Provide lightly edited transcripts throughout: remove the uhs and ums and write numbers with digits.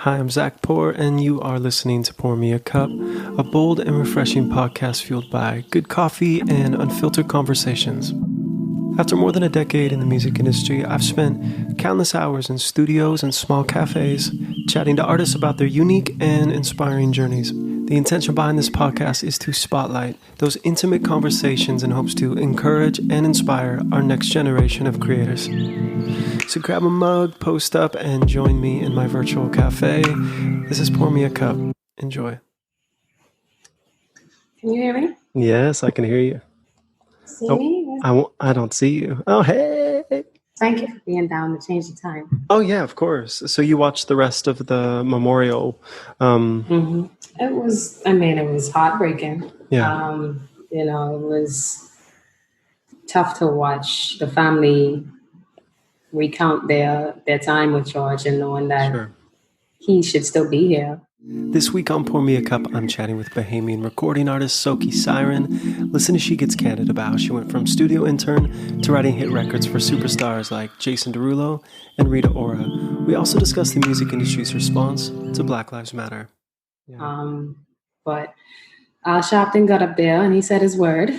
Hi, I'm Zach Poor, and you are listening to Pour Me a Cup, a bold and refreshing podcast fueled by good coffee and unfiltered conversations. After more than a decade in the music industry, I've spent countless hours in studios and small cafes chatting to artists about their unique and inspiring journeys. The intention behind this podcast is to spotlight those intimate conversations in hopes to encourage and inspire our next generation of creators. So grab a mug, post up, and join me in my virtual cafe. This is Pour Me a Cup. Enjoy. Can you hear me? Yes, I can hear you. See me? I don't see you. Oh, hey. Thank you for being down to change the time. Oh, yeah, of course. So you watched the rest of the memorial. It was heartbreaking. Yeah. It was tough to watch the family recount their time with George and knowing that he should still be here. This week on Pour Me a Cup, I'm chatting with Bahamian recording artist Soaky Siren. Listen as she gets candid about how she went from studio intern to writing hit records for superstars like Jason Derulo and Rita Ora. We also discuss the music industry's response to Black Lives Matter. Yeah. But Al Sharpton got up there and he said his word.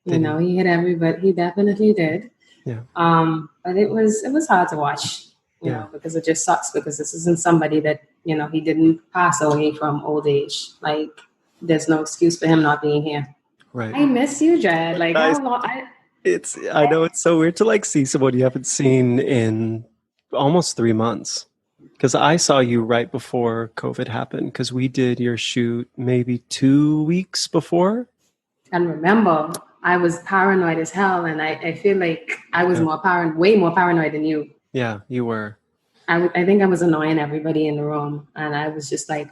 He hit everybody. He definitely did. Yeah. But it was hard to watch, you know, because it just sucks because this isn't somebody that, he didn't pass away from old age. Like, there's no excuse for him not being here. Right. I miss you, Jed. Like, how long? I know it's so weird to see someone you haven't seen in almost 3 months. Because I saw you right before COVID happened, because we did your shoot maybe 2 weeks before. And remember, I was paranoid as hell, and I feel like I was way more paranoid than you. Yeah, you were. I think I was annoying everybody in the room, and I was just like,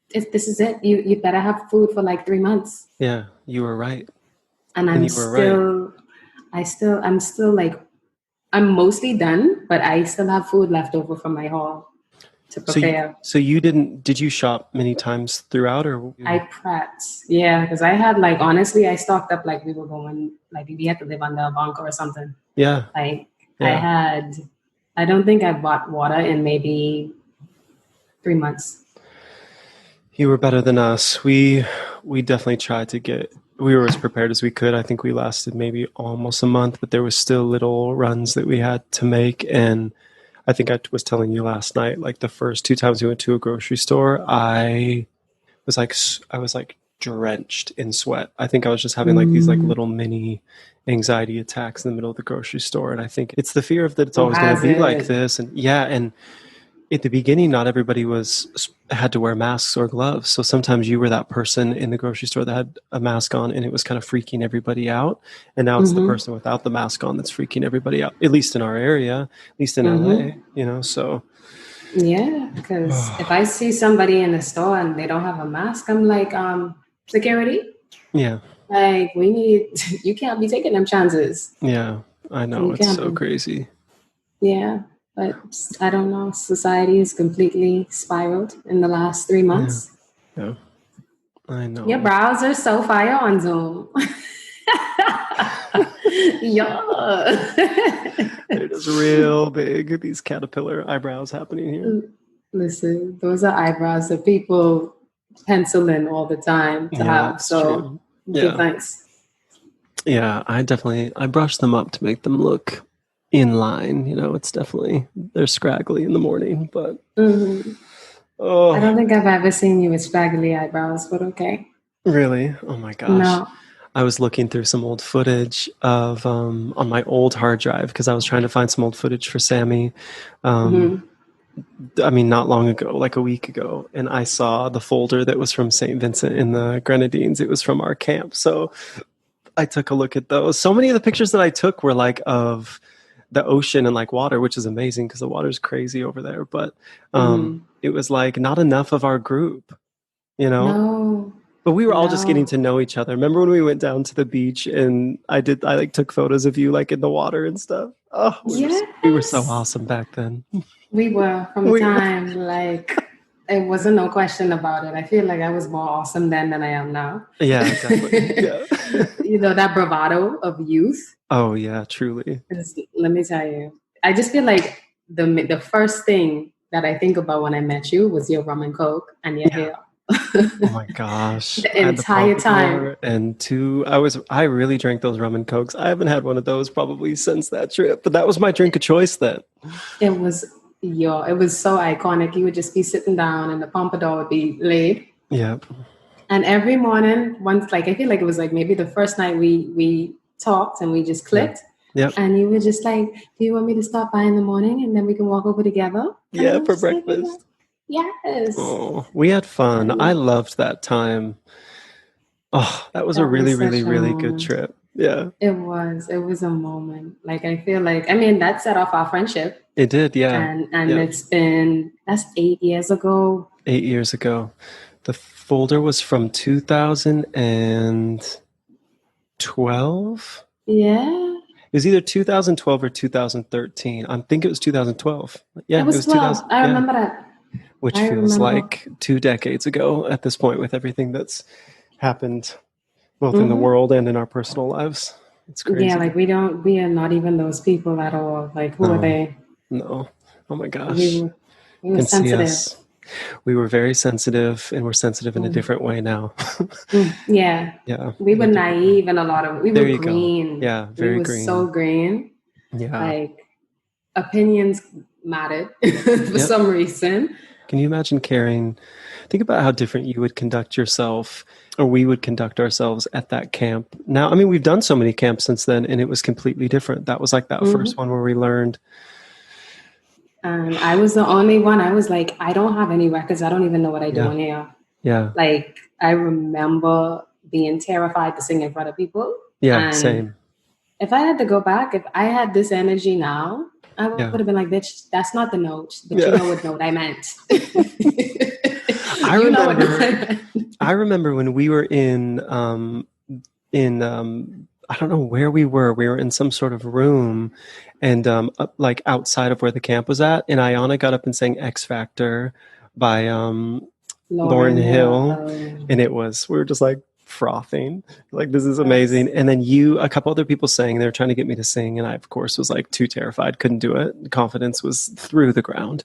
if this is it, you better have food for like 3 months. Yeah, you were right. And I'm still like, I'm mostly done, but I still have food left over from my haul to prepare. So did you shop many times throughout, or? I prepped. Yeah, because I had honestly, I stocked up like we were going, like we had to live under a bunker or something. Yeah. I don't think I bought water in maybe 3 months. You were better than us. We definitely tried we were as prepared as we could. I think we lasted maybe almost a month, but there was still little runs that we had to make. And I think I was telling you last night, like the first 2 times we went to a grocery store, I was drenched in sweat. I think I was just having these little mini anxiety attacks in the middle of the grocery store. And I think it's the fear of that it's always going to be like this. And and at the beginning, not everybody had to wear masks or gloves. So sometimes you were that person in the grocery store that had a mask on and it was kind of freaking everybody out. And now it's the person without the mask on that's freaking everybody out, at least in our area, at least in LA, so. Yeah, because if I see somebody in the store and they don't have a mask, I'm like, security? Yeah. Like, you can't be taking them chances. Yeah, I know. It's so crazy. Yeah. But I don't know. Society has completely spiraled in the last 3 months. Yeah. I know. Your brows are so fire on Zoom. Yeah. It is real big, these caterpillar eyebrows happening here. Listen, those are eyebrows that people pencil in all the time to have. So give thanks. Yeah, I brush them up to make them look in line. It's definitely, they're scraggly in the morning, but I don't think I've ever seen you with scraggly eyebrows, but okay. Really? Oh my gosh. No. I was looking through some old footage of on my old hard drive because I was trying to find some old footage for Sammy. Not long ago, like a week ago, and I saw the folder that was from St. Vincent in the Grenadines. It was from our camp. So I took a look at those. So many of the pictures that I took were of the ocean and water, which is amazing because the water's crazy over there. But it was not enough of our group, No. But we were all just getting to know each other. Remember when we went down to the beach and I took photos of you in the water and stuff? Oh, we were so awesome back then. We were it wasn't no question about it. I feel like I was more awesome then than I am now. Yeah, definitely. Yeah. That bravado of youth. Oh yeah, truly. Let me tell you, I just feel like the first thing that I think about when I met you was your rum and coke and your hair. Oh my gosh. The entire time. And I really drank those rum and cokes. I haven't had one of those probably since that trip, but that was my drink of choice then. It was so iconic. You would just be sitting down and the pompadour would be laid. Yep. And every morning, I feel like it was like maybe the first night we talked and we just clicked. Yep. And you were just like, do you want me to stop by in the morning and then we can walk over together? Yeah, for breakfast. Like, yes. Oh, we had fun. I loved that time. Oh, that was a really, really, really good trip. Yeah. It was a moment. Like, I feel like, I mean, that set off our friendship. It did, yeah. And that's 8 years ago. 8 years ago. The folder was from 2012. Yeah. It was either 2012 or 2013. I think it was 2012. Yeah, it was 12. I remember that. Which feels like 2 decades ago at this point with everything that's happened both in the world and in our personal lives. It's crazy. Yeah, like we are not even those people at all. Like, who are they? No. Oh my gosh. We were sensitive. We were very sensitive, and we're sensitive in a different way now. Yeah. We were naive in a lot of. We were green. Go. Yeah, very green. We were so green. Yeah. Like, opinions mattered for some reason. Can you imagine caring? Think about how different you would conduct yourself, or we would conduct ourselves at that camp. Now, I mean, we've done so many camps since then, and it was completely different. That was like that first one where we learned. And I was the only one. I was like, I don't have any records. I don't even know what I do in here. Yeah. Like, I remember being terrified to sing in front of people. Yeah, and same. If I had to go back, if I had this energy now, I would have been like, bitch, that's not the note. But you know what note I meant. I remember when we were in I don't know where we were. We were in some sort of room and like outside of where the camp was at. And Ayana got up and sang X Factor by Lauryn Hill. And we were just like frothing. Like, this is amazing. And then a couple other people sang. They were trying to get me to sing. And I, of course, was like too terrified. Couldn't do it. Confidence was through the ground.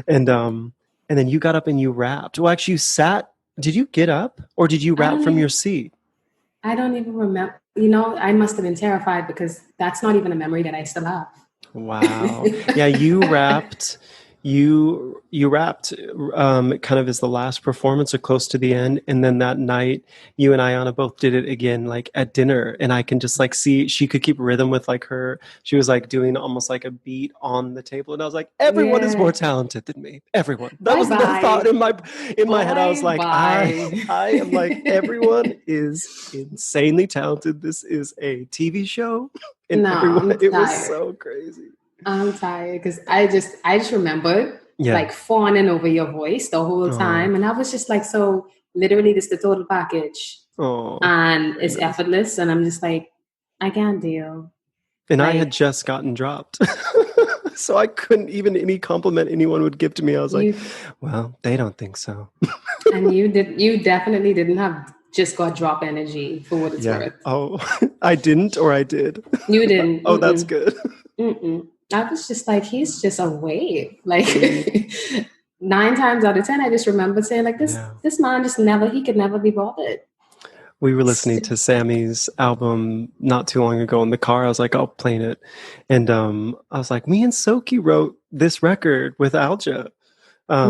And then you got up and you rapped. Well, actually, you sat. Did you get up or did you rap from your seat? I don't even remember. You know, I must have been terrified because that's not even a memory that I still have. Wow. Yeah, you rapped. You rapped kind of as the last performance or close to the end. And then that night, you and Ayana both did it again, like at dinner. And I can just like see she could keep rhythm with like she was like doing almost like a beat on the table. And I was like, everyone is more talented than me. Everyone. That was the thought in my head. I was like, I am like, everyone is insanely talented. This is a TV show. And it was so crazy. I'm tired because I just remember like fawning over your voice the whole time. And I was just like, so literally this is the total package. And it's effortless. And I'm just like, I can't deal. And I had just gotten dropped. So I couldn't even any compliment anyone would give to me. I was like, well, they don't think so. And you definitely didn't have just got drop energy for what it's worth. Oh, I didn't, or I did. You didn't. Oh, that's good. I was just like, he's just a wave. Like 9 times out of 10, I just remember saying like this man he could never be bothered. We were listening to Sammy's album not too long ago in the car. I was like, I'll play it. And I was like, me and Soaky wrote this record with Alja. I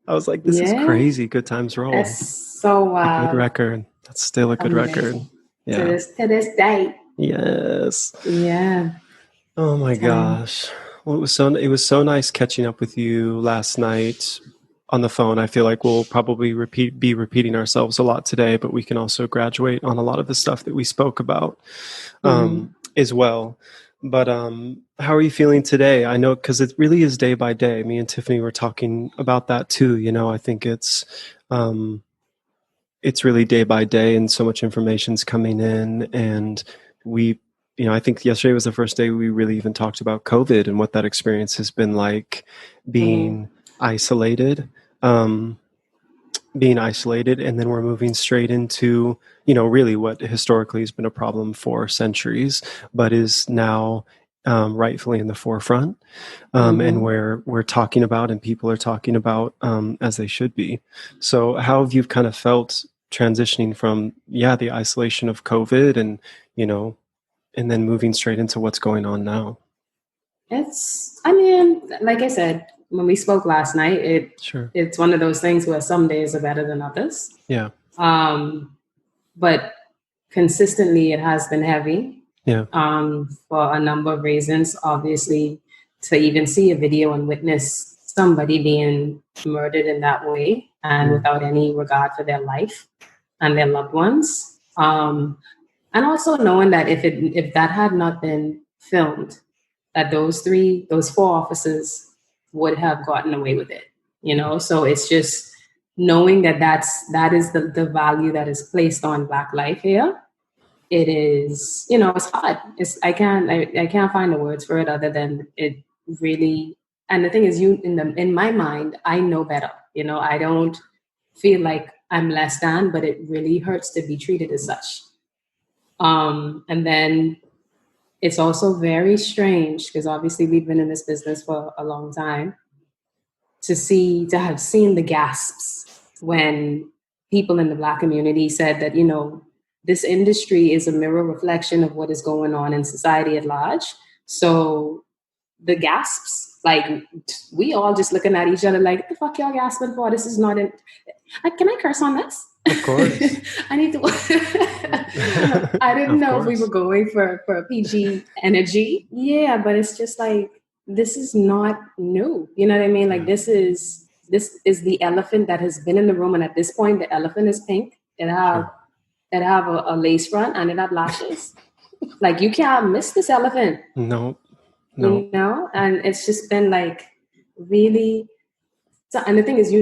was like, this is crazy. Good Times Roll. That's so wild. Good record. That's still a good record. Yeah. To this day. Yes. Yeah. Oh my gosh. Well, it was so nice catching up with you last night on the phone. I feel like we'll probably be repeating ourselves a lot today, but we can also graduate on a lot of the stuff that we spoke about as well. But how are you feeling today? I know because it really is day by day. Me and Tiffany were talking about that too. You know, I think it's really day by day, and so much information's coming in, and I think yesterday was the first day we really even talked about COVID and what that experience has been like, being isolated, and then we're moving straight into, really what historically has been a problem for centuries, but is now rightfully in the forefront, and where we're talking about and people are talking about as they should be. So how have you kind of felt transitioning from, the isolation of COVID and, and then moving straight into what's going on now? Like I said, when we spoke last night, it's one of those things where some days are better than others. Yeah. But consistently it has been heavy. Yeah. For a number of reasons. Obviously, to even see a video and witness somebody being murdered in that way and without any regard for their life and their loved ones. And also knowing that if that had not been filmed, that those 4 officers would have gotten away with it, So it's just knowing that is the value that is placed on Black life here. It is, it's hard. I can't find the words for it other than it really. And the thing is, in my mind, I know better. I don't feel like I'm less than, but it really hurts to be treated as such. And then it's also very strange because obviously we've been in this business for a long time to have seen the gasps when people in the Black community said that, this industry is a mirror reflection of what is going on in society at large. So the gasps, like we all just looking at each other like, what the fuck y'all gasping for? This is not can I curse on this? Of course. I need to. I didn't know if we were going for a PG energy. Yeah, but it's just like, this is not new. You know what I mean? Like this is the elephant that has been in the room. And at this point, the elephant is pink. It have a lace front and it have lashes. Like you can't miss this elephant. No. And it's just been like really. So, and the thing is,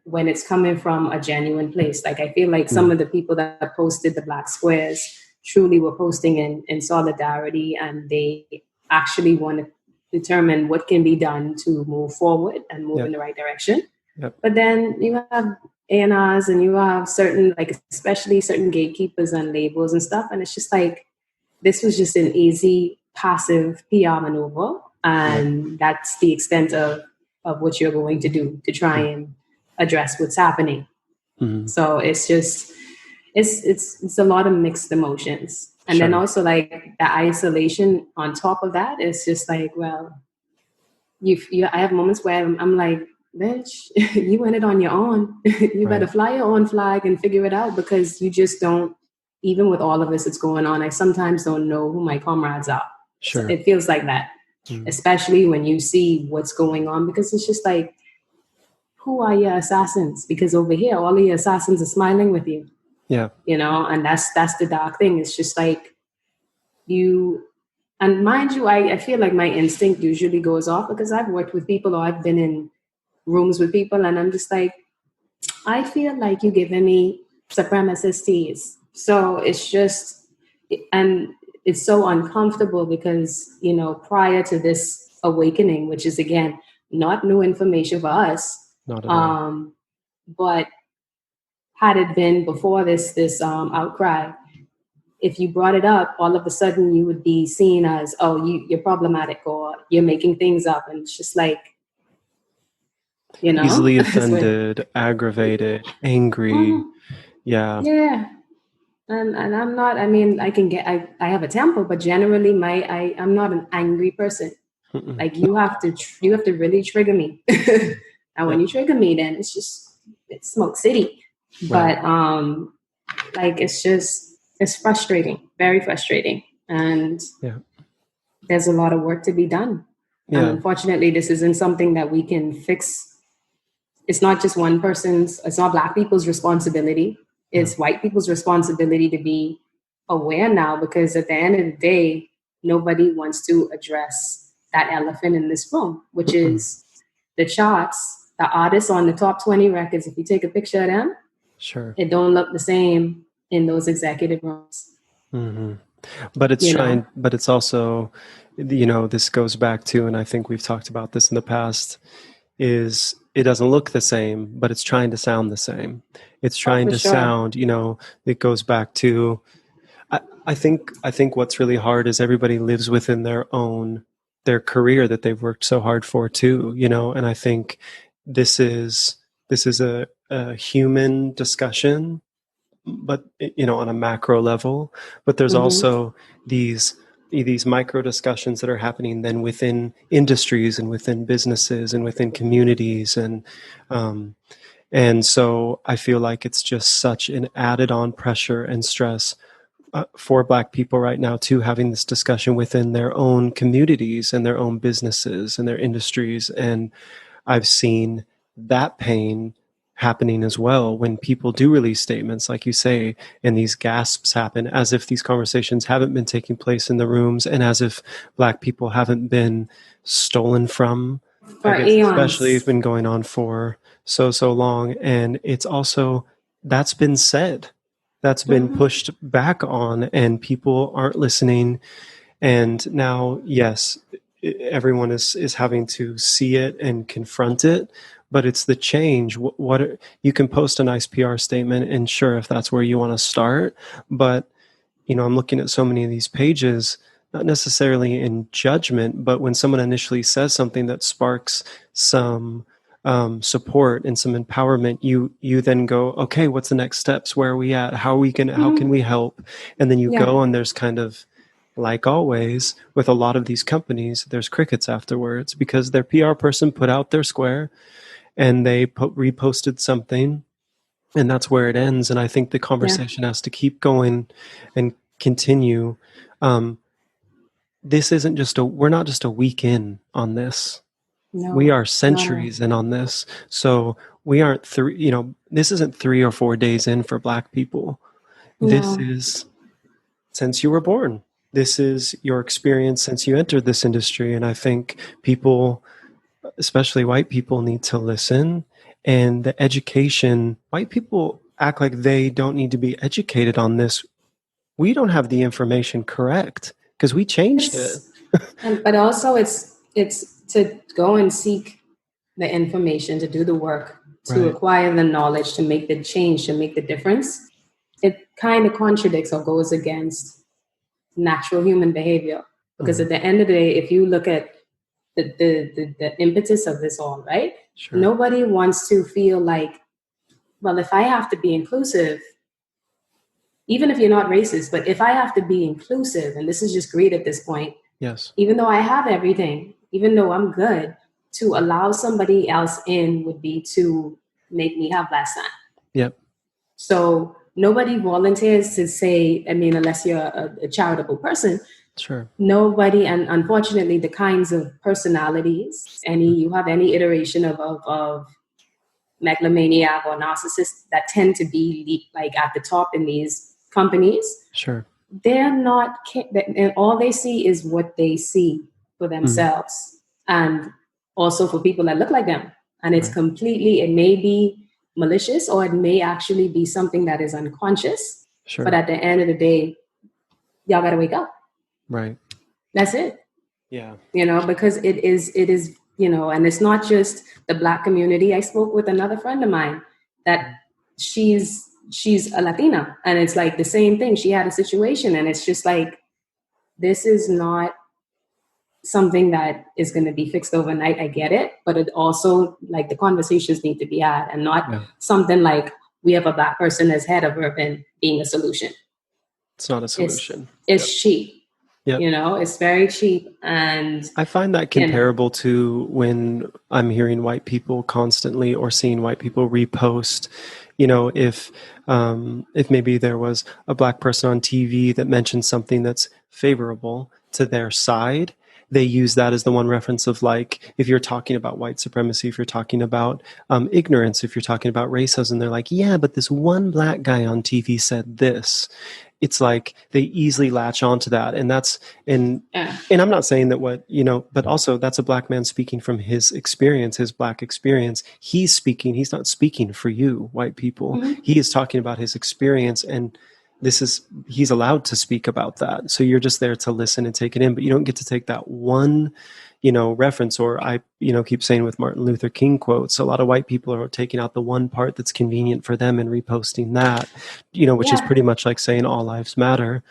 when it's coming from a genuine place. Like I feel like some of the people that posted the Black squares truly were posting in solidarity, and they actually want to determine what can be done to move forward and move in the right direction. Yep. But then you have A&Rs and you have certain, like especially certain gatekeepers and labels and stuff. And it's just like, this was just an easy, passive PR maneuver. And that's the extent of what you're going to do to try and address what's happening. So it's just, it's a lot of mixed emotions. And then also like the isolation on top of that, it's just like, well, I have moments where I'm like, bitch, you went it on your own. You better fly your own flag and figure it out, because you just don't, even with all of this that's going on, I sometimes don't know who my comrades are. Sure. So it feels like that, especially when you see what's going on, because it's just like, who are your assassins? Because over here, all of your assassins are smiling with you. Yeah. And that's the dark thing. It's just like and mind you, I feel like my instinct usually goes off because I've worked with people or I've been in rooms with people, and I'm just like, I feel like you're giving me supremacist tease. So it's just, and it's so uncomfortable because, prior to this awakening, which is again, not new information for us, not at all. But had it been before this outcry, if you brought it up, all of a sudden you would be seen as, oh, you're problematic or you're making things up. And it's just like, easily offended, aggravated, angry. Yeah. Yeah. And I'm not, I have a temper, but generally I'm not an angry person. Like you have to really trigger me. And when you trigger me, then it's Smoke City. Right. But like it's frustrating, very frustrating. And there's a lot of work to be done. Yeah. And unfortunately, this isn't something that we can fix. It's not just it's not Black people's responsibility. It's white people's responsibility to be aware now, because at the end of the day, nobody wants to address that elephant in this room, which is the charts, the artists on the top 20 records. If you take a picture of them, it don't look the same in those executive rooms. Mm-hmm. But it's but it's also, this goes back to, and I think we've talked about this in the past, is it doesn't look the same, but it's trying to sound the same. It's trying to sound, it goes back to, I think what's really hard is everybody lives within their career that they've worked so hard for too, and I think this is a human discussion, but on a macro level, but there's also these micro discussions that are happening then within industries and within businesses and within communities, and so I feel like it's just such an added on pressure and stress for Black people right now too, having this discussion within their own communities and their own businesses and their industries. And I've seen that pain happening as well when people do release statements, like you say, and these gasps happen as if these conversations haven't been taking place in the rooms and as if Black people haven't been stolen from. For eons. Especially it's been going on for so long. And it's also, that's been said. That's been pushed back on, and people aren't listening. And now, yes, everyone is having to see it and confront it, but it's the change. You can post a nice PR statement, and sure, if that's where you want to start, but I'm looking at so many of these pages, not necessarily in judgment, but when someone initially says something that sparks some support and some empowerment, you then go, okay, what's the next steps? Where are we at? How can we help? And then you go, and there's kind of, like always with a lot of these companies, there's crickets afterwards because their PR person put out their square and they reposted something, and that's where it ends. And I think the conversation has to keep going and continue. This isn't we're not just a week in on this. No, we are centuries in on this. So we aren't this isn't 3 or 4 days in for Black people. No. This is since you were born. This is your experience since you entered this industry. And I think people, especially white people, need to listen. And the education, white people act like they don't need to be educated on this. We don't have the information correct because we changed it. But also it's to go and seek the information, to do the work, to acquire the knowledge, to make the change, to make the difference. It kind of contradicts or goes against natural human behavior. Because at the end of the day, if you look at the impetus of this all, right? Sure. Nobody wants to feel like, well, if I have to be inclusive, even if you're not racist, but if I have to be inclusive, and this is just greed at this point, yes, even though I have everything, even though I'm good, to allow somebody else in would be to make me have less than. Yep. So nobody volunteers to say, I mean, unless you're a charitable person. Sure. Nobody, and unfortunately, the kinds of personalities, you have any iteration of megalomaniac or narcissist that tend to be like at the top in these companies. Sure. They're not, and all they see is what they see for themselves, and also for people that look like them. And it's completely, it may be malicious or it may actually be something that is unconscious. Sure. But at the end of the day, y'all got to wake up. Right. That's it. Yeah. Because it is, and it's not just the Black community. I spoke with another friend of mine that she's a Latina, and it's like the same thing. She had a situation, and it's just like, this is not something that is going to be fixed overnight. I get it, but it also, like, the conversations need to be had, and not something like we have a Black person as head of urban being a solution. It's not a solution. It's cheap. Yep. It's very cheap. And I find that comparable to when I'm hearing white people constantly or seeing white people repost, if maybe there was a Black person on TV that mentioned something that's favorable to their side, they use that as the one reference of, like, if you're talking about white supremacy, if you're talking about ignorance, if you're talking about racism, they're like, yeah, but this one Black guy on TV said this. It's like they easily latch onto that. And and I'm not saying that but also that's a Black man speaking from his experience, his Black experience. He's not speaking for you, white people. Mm-hmm. He is talking about his experience. And he's allowed to speak about that. So you're just there to listen and take it in, but you don't get to take that one, reference. Or I, keep saying with Martin Luther King quotes, a lot of white people are taking out the one part that's convenient for them and reposting that, which is pretty much like saying all lives matter.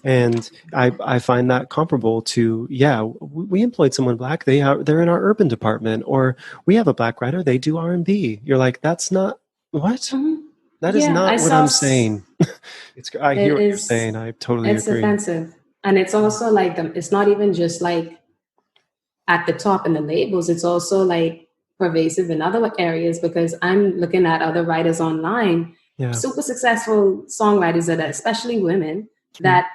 And I find that comparable to, we employed someone Black. They're in our urban department, or we have a Black writer. They do R&B. You're like, that's not what. Mm-hmm. That is not what I'm saying. I hear what you're saying. I totally agree. It's offensive. And it's also like, it's not even just like at the top in the labels. It's also like pervasive in other areas, because I'm looking at other writers online, super successful songwriters that are, especially women, that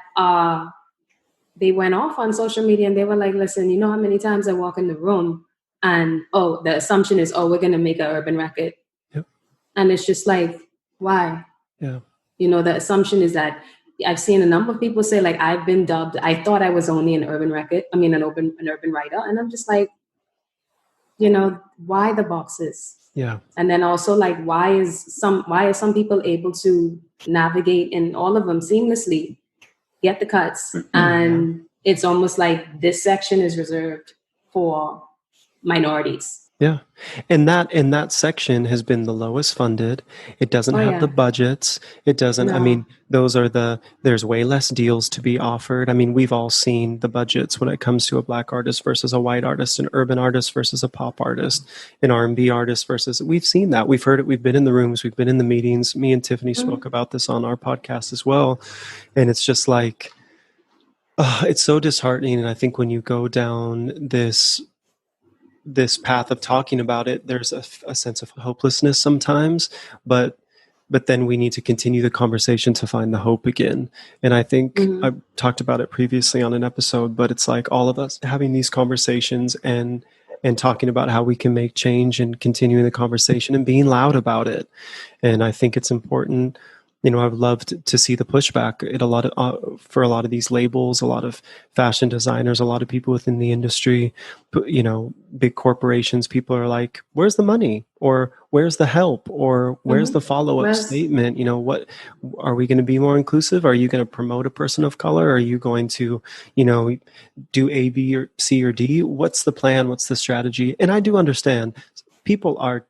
they went off on social media and they were like, listen, you know how many times I walk in the room and, the assumption is, we're going to make an urban record. Yep. And it's just like, why? Yeah. The assumption is that I've seen a number of people say, like, I've been dubbed, I thought I was only an urban writer. And I'm just like, why the boxes? Yeah. And then also, like, why are some people able to navigate in all of them seamlessly, get the cuts, and it's almost like this section is reserved for minorities. Yeah. And that section has been the lowest funded. It doesn't have the budgets. It doesn't, I mean, there's way less deals to be offered. I mean, we've all seen the budgets when it comes to a Black artist versus a white artist, an urban artist versus a pop artist, an R&B artist versus, we've seen that. We've heard it. We've been in the rooms. We've been in the meetings. Me and Tiffany spoke about this on our podcast as well. And it's just like, it's so disheartening. And I think when you go down this path of talking about it, there's a sense of hopelessness sometimes, but then we need to continue the conversation to find the hope again. And I think I talked about it previously on an episode, but it's like all of us having these conversations and talking about how we can make change and continuing the conversation and being loud about it. And I think it's important. I've loved to see the pushback for a lot of these labels, a lot of fashion designers, a lot of people within the industry, big corporations. People are like, where's the money? Or where's the help? Or where's the follow-up statement? What are we going to be more inclusive? Are you going to promote a person of color? Are you going to, do A, B, or C, or D? What's the plan? What's the strategy? And I do understand people are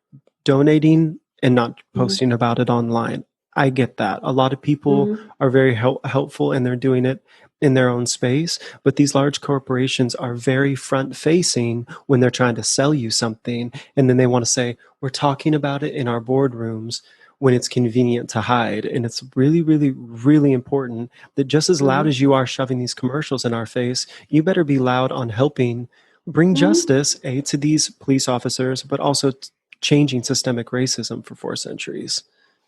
donating and not posting about it online. I get that. A lot of people are very helpful and they're doing it in their own space, but these large corporations are very front facing when they're trying to sell you something. And then they want to say, we're talking about it in our boardrooms when it's convenient to hide. And it's really, really, really important that just as loud as you are shoving these commercials in our face, you better be loud on helping bring justice, to these police officers, but also changing systemic racism for 4 centuries.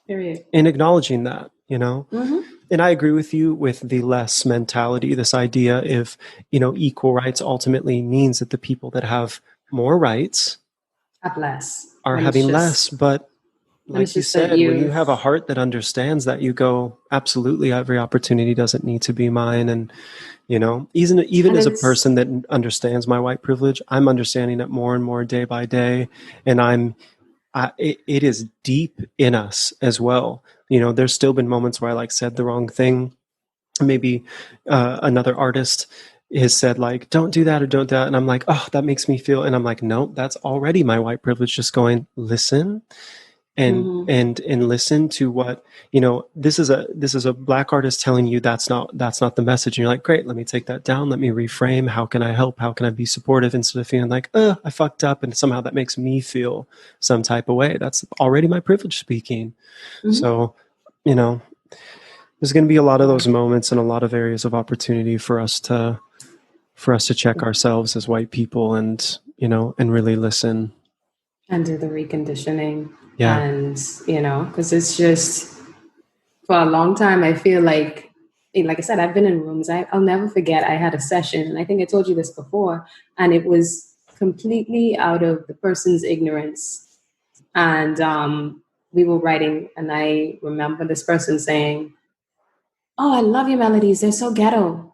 Period. And acknowledging that, And I agree with you with the less mentality, this idea if, equal rights ultimately means that the people that have more rights are having less. But like you said, when you have a heart that understands that, you go, absolutely, every opportunity doesn't need to be mine. And, even as a person that understands my white privilege, I'm understanding it more and more day by day. And it is deep in us as well. There's still been moments where I said the wrong thing. Maybe another artist has said don't do that or don't do that. And I'm like, oh, that makes me feel. And I'm like, nope, that's already my white privilege just going, listen. And listen to what, this is a Black artist telling you that's not the message. And you're like, great, let me take that down. Let me reframe. How can I help? How can I be supportive instead of feeling like, I fucked up. And somehow that makes me feel some type of way. That's already my privilege speaking. So, there's going to be a lot of those moments and a lot of areas of opportunity for us to check ourselves as white people and really listen. And do the reconditioning. Yeah. And, because it's just, for a long time, I feel like I said, I've been in rooms. I'll never forget, I had a session, and I think I told you this before, and it was completely out of the person's ignorance. And we were writing, and I remember this person saying, oh, I love your melodies. They're so ghetto.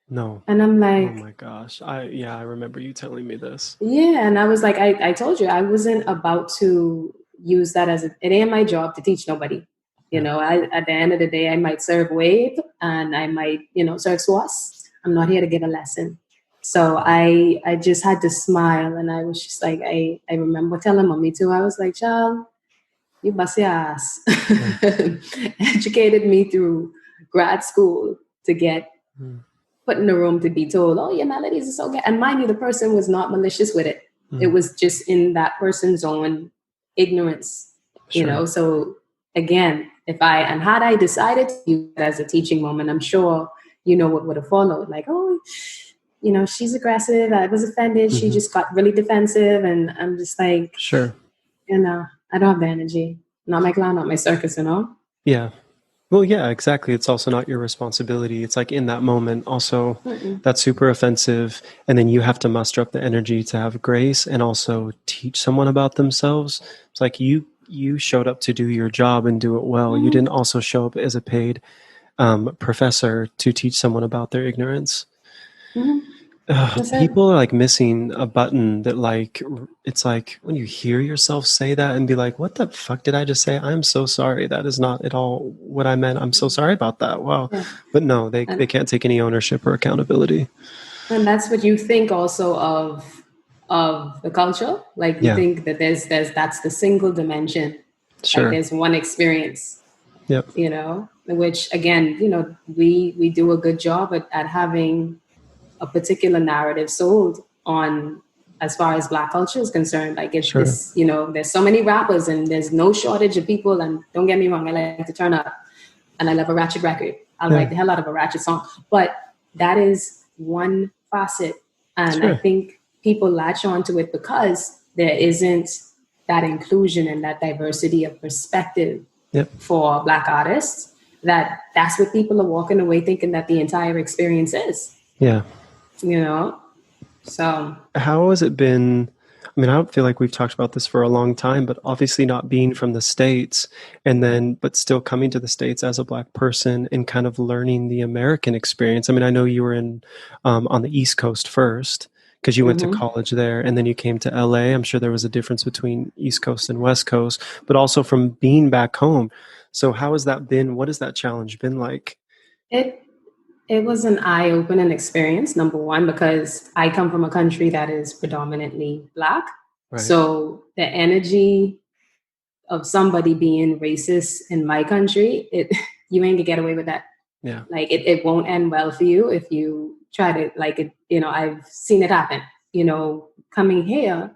No. And I'm like, oh my gosh. I remember you telling me this. Yeah. And I was like, I told you, I wasn't about to use that it ain't my job to teach nobody. You know, at the end of the day, I might serve wave and I might, serve SWAS. I'm not here to give a lesson. So I just had to smile, and I was just like, I remember telling mommy too, I was like, child, you bust your ass. Educated me through grad school to get put in the room to be told, oh, your melodies are so good. And mind you, the person was not malicious with it. It was just in that person's own ignorance, So again, had I decided to use it as a teaching moment, I'm sure what would have followed. Like, oh, she's aggressive. I was offended. She just got really defensive. And I'm just like, sure. I don't have the energy. Not my clown, not my circus, Yeah. Well, yeah, exactly. It's also not your responsibility. It's like in that moment, also, that's super offensive. And then you have to muster up the energy to have grace and also teach someone about themselves. It's like you showed up to do your job and do it well. You didn't also show up as a paid professor to teach someone about their ignorance. People are like missing a button that like, it's like when you hear yourself say that and be like, what the fuck did I just say? I'm so sorry. That is not at all what I meant. I'm so sorry about that. Wow. Yeah. But no, they can't take any ownership or accountability. And that's what you think also of the culture. Like you think that that's the single dimension. Sure. Like there's one experience. Yep. Which again, we do a good job at having a particular narrative sold on as far as Black culture is concerned. Like it's there's so many rappers and there's no shortage of people. And don't get me wrong, I like to turn up and I love a ratchet record. I like the hell out of a ratchet song, but that is one facet. And I think people latch onto it because there isn't that inclusion and that diversity of perspective for Black artists. That's what people are walking away thinking that the entire experience is. Yeah. So how has it been? I mean, I don't feel like we've talked about this for a long time, but obviously not being from the States but still coming to the States as a Black person and kind of learning the American experience. I mean, I know you were on the East Coast first because you went to college there and then you came to LA. I'm sure there was a difference between East Coast and West Coast, but also from being back home. So how has that been? What has that challenge been like? It was an eye-opening experience, number one, because I come from a country that is predominantly Black. Right. So the energy of somebody being racist in my country, you ain't gonna get away with that. Yeah. Like it won't end well for you if you try to like it, I've seen it happen. Coming here,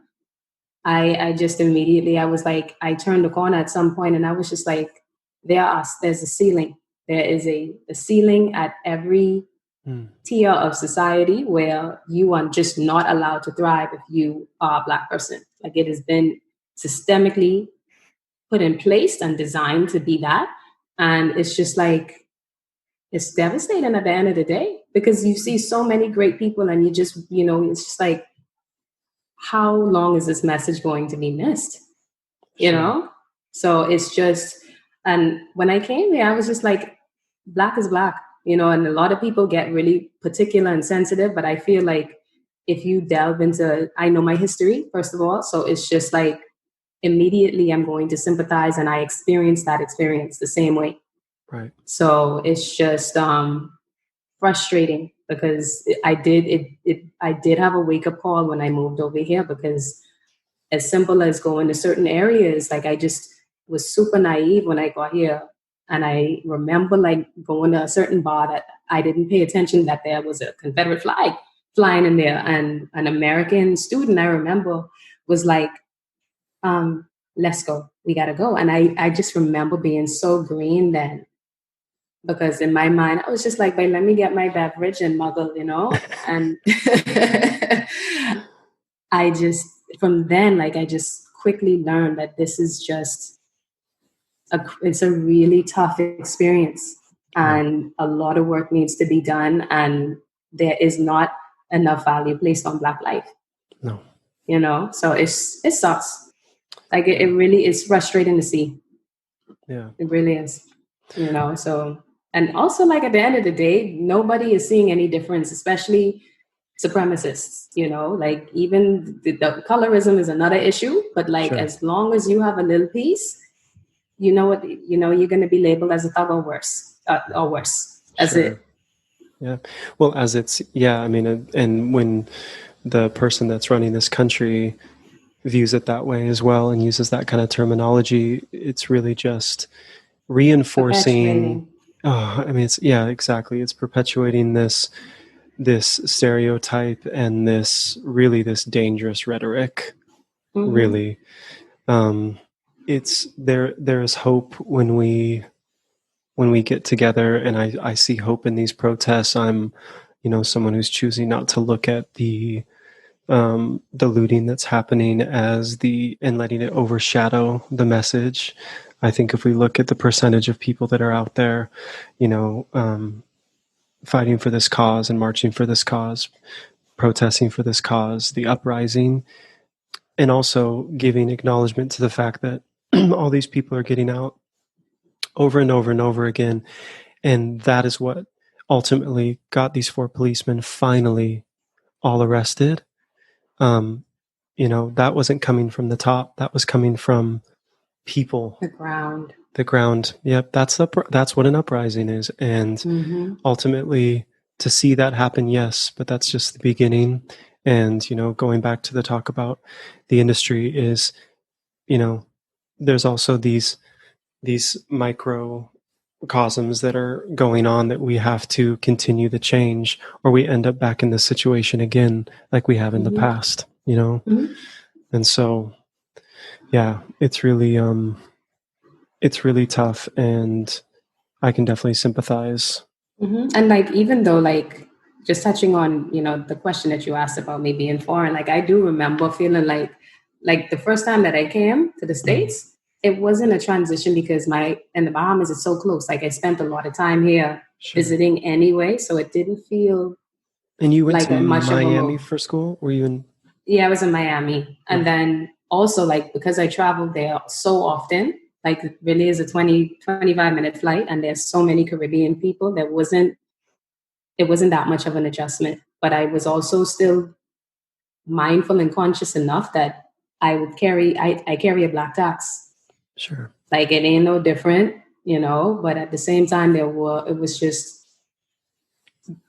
I just immediately, I was like, I turned the corner at some point and I was just like, there's a ceiling. There is a ceiling at every tier of society where you are just not allowed to thrive if you are a Black person. Like it has been systemically put in place and designed to be that. And it's just like, it's devastating at the end of the day because you see so many great people and you just, it's just like, how long is this message going to be missed? So it's just, and when I came here, I was just like, Black is Black, and a lot of people get really particular and sensitive, but I feel like if you delve into, I know my history, first of all, so it's just like, immediately I'm going to sympathize and I experienced that experience the same way. Right. So it's just frustrating because I did have a wake-up call when I moved over here because as simple as going to certain areas, like I just was super naive when I got here. And I remember like going to a certain bar that I didn't pay attention that there was a Confederate flag flying in there. And an American student I remember was like, let's go, we gotta go. And I just remember being so green then. Because in my mind, I was just like, let me get my beverage and muggle, And from then, like, I just quickly learned that this is just, it's a really tough experience. And a lot of work needs to be done. And there is not enough value placed on Black life. No. So it sucks. Like, it really is frustrating to see. Yeah. It really is, so... And also, like, at the end of the day, nobody is seeing any difference, especially supremacists, like even the colorism is another issue. But like, as long as you have a little piece, you know what, you're going to be labeled as a thug or worse. That's sure. it. Yeah. Well, as it's, yeah, I mean, and when the person that's running this country views it that way as well and uses that kind of terminology, it's really just reinforcing. I mean, it's, yeah, exactly. It's perpetuating this stereotype and this dangerous rhetoric. Mm-hmm. Really, it's there is hope when we get together, and I see hope in these protests. I'm, someone who's choosing not to look at the looting that's happening and letting it overshadow the message. I think if we look at the percentage of people that are out there, fighting for this cause and marching for this cause, protesting for this cause, the uprising, and also giving acknowledgement to the fact that all these people are getting out over and over and over again. And that is what ultimately got these 4 policemen finally all arrested. That wasn't coming from the top. That was coming from people. The ground. Yep. That's what an uprising is. And ultimately to see that happen, yes, but that's just the beginning. And, going back to the talk about the industry is, there's also these microcosms that are going on that we have to continue the change, or we end up back in this situation again, like we have in the past, And so, yeah, it's really tough, and I can definitely sympathize. And like, even though, like, just touching on, the question that you asked about me being foreign, like, I do remember feeling like the first time that I came to the States, it wasn't a transition because in the Bahamas, it's so close. Like, I spent a lot of time here visiting anyway, so it didn't feel. And you went to Miami for school? Were you in? Yeah, I was in Miami. And then also, like, because I traveled there so often, like, it really is a 25-minute flight, and there's so many Caribbean people, it wasn't that much of an adjustment. But I was also still mindful and conscious enough that I carry a black tax. Sure. Like, it ain't no different, but at the same time, it was just,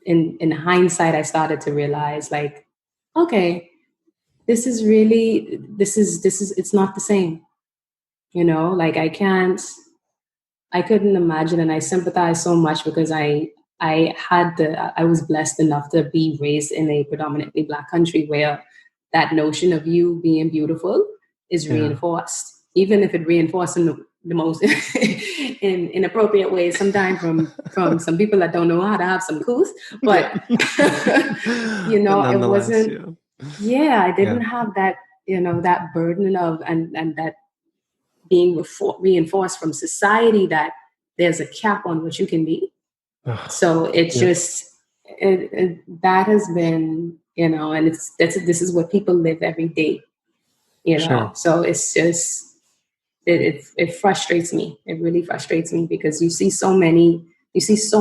in hindsight, I started to realize, like, okay, this is it's not the same, like, I couldn't imagine. And I sympathize so much because I was blessed enough to be raised in a predominantly Black country where that notion of you being beautiful is reinforced, even if it reinforced in the most in inappropriate ways sometimes from some people that don't know how to have some couth, but it wasn't. I didn't have that, that burden of and that being reinforced from society that there's a cap on what you can be. So it just that has been, and this is what people live every day, Sure. So it's just it frustrates me. It really frustrates me because you see so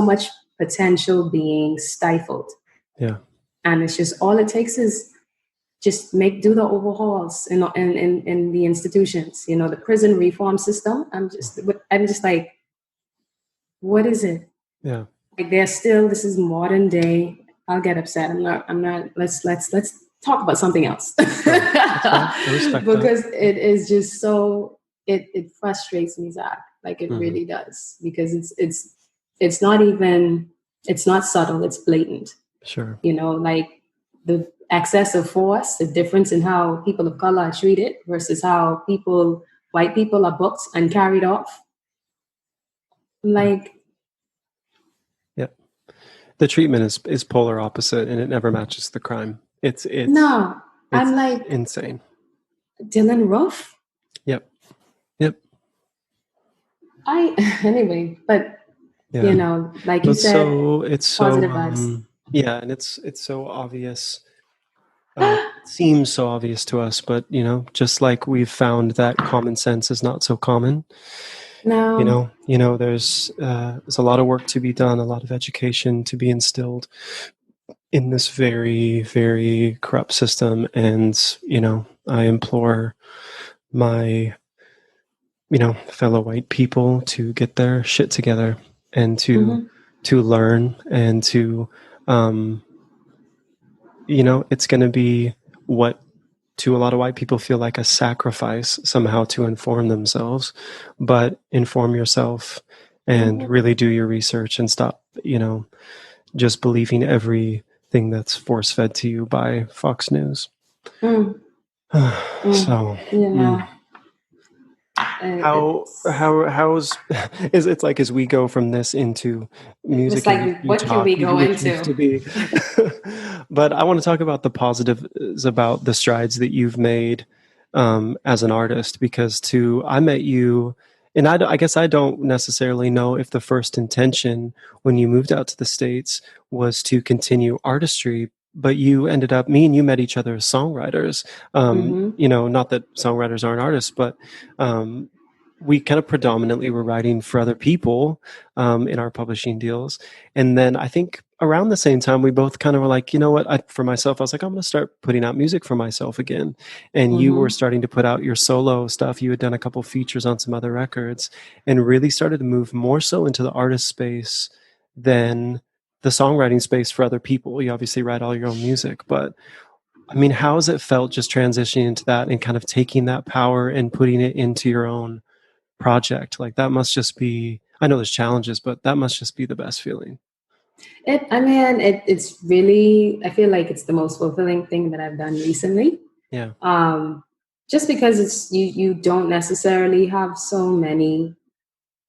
much potential being stifled. Yeah. And it's just, all it takes is just do the overhauls in the institutions, the prison reform system. I'm just like, what is it? Yeah. Like, this is modern day. I'll get upset. I'm not, let's talk about something else. I respect because that. It is just so, it frustrates me, Zach. Like, it really does, because it's not subtle, it's blatant. Sure. Like, the excess of force, the difference in how people of color are treated versus how white people are booked and carried off. Like, the treatment is polar opposite, and it never matches the crime. It's I'm like, insane. Dylan Roof. Yep. Anyway, but like you said, so it's so positive vibes. And it's so obvious. It seems so obvious to us, but just like we've found that common sense is not so common. No. There's a lot of work to be done, a lot of education to be instilled in this very, very corrupt system. And, I implore my fellow white people to get their shit together and to learn and to, it's going to be what to a lot of white people feel like a sacrifice somehow to inform themselves, but inform yourself and really do your research and stop, just believing everything that's force fed to you by Fox News. So, how's it's like as we go from this into music, it's like what can we go into? To be. But I want to talk about the positives about the strides that you've made as an artist, because I met you, and I guess I don't necessarily know if the first intention when you moved out to the States was to continue artistry, but me and you met each other as songwriters. Not that songwriters aren't artists, but we kind of predominantly were writing for other people in our publishing deals. And then I think around the same time, we both kind of were like, you know what, for myself, I was like, I'm going to start putting out music for myself again. And you were starting to put out your solo stuff. You had done a couple features on some other records and really started to move more so into the artist space than the songwriting space for other people. You obviously write all your own music, but I mean, how has it felt just transitioning into that and kind of taking that power and putting it into your own project? Like that must just be, I know there's challenges, but that must just be the best feeling. It's really, I feel like it's the most fulfilling thing that I've done recently. Yeah. Just because it's, you don't necessarily have so many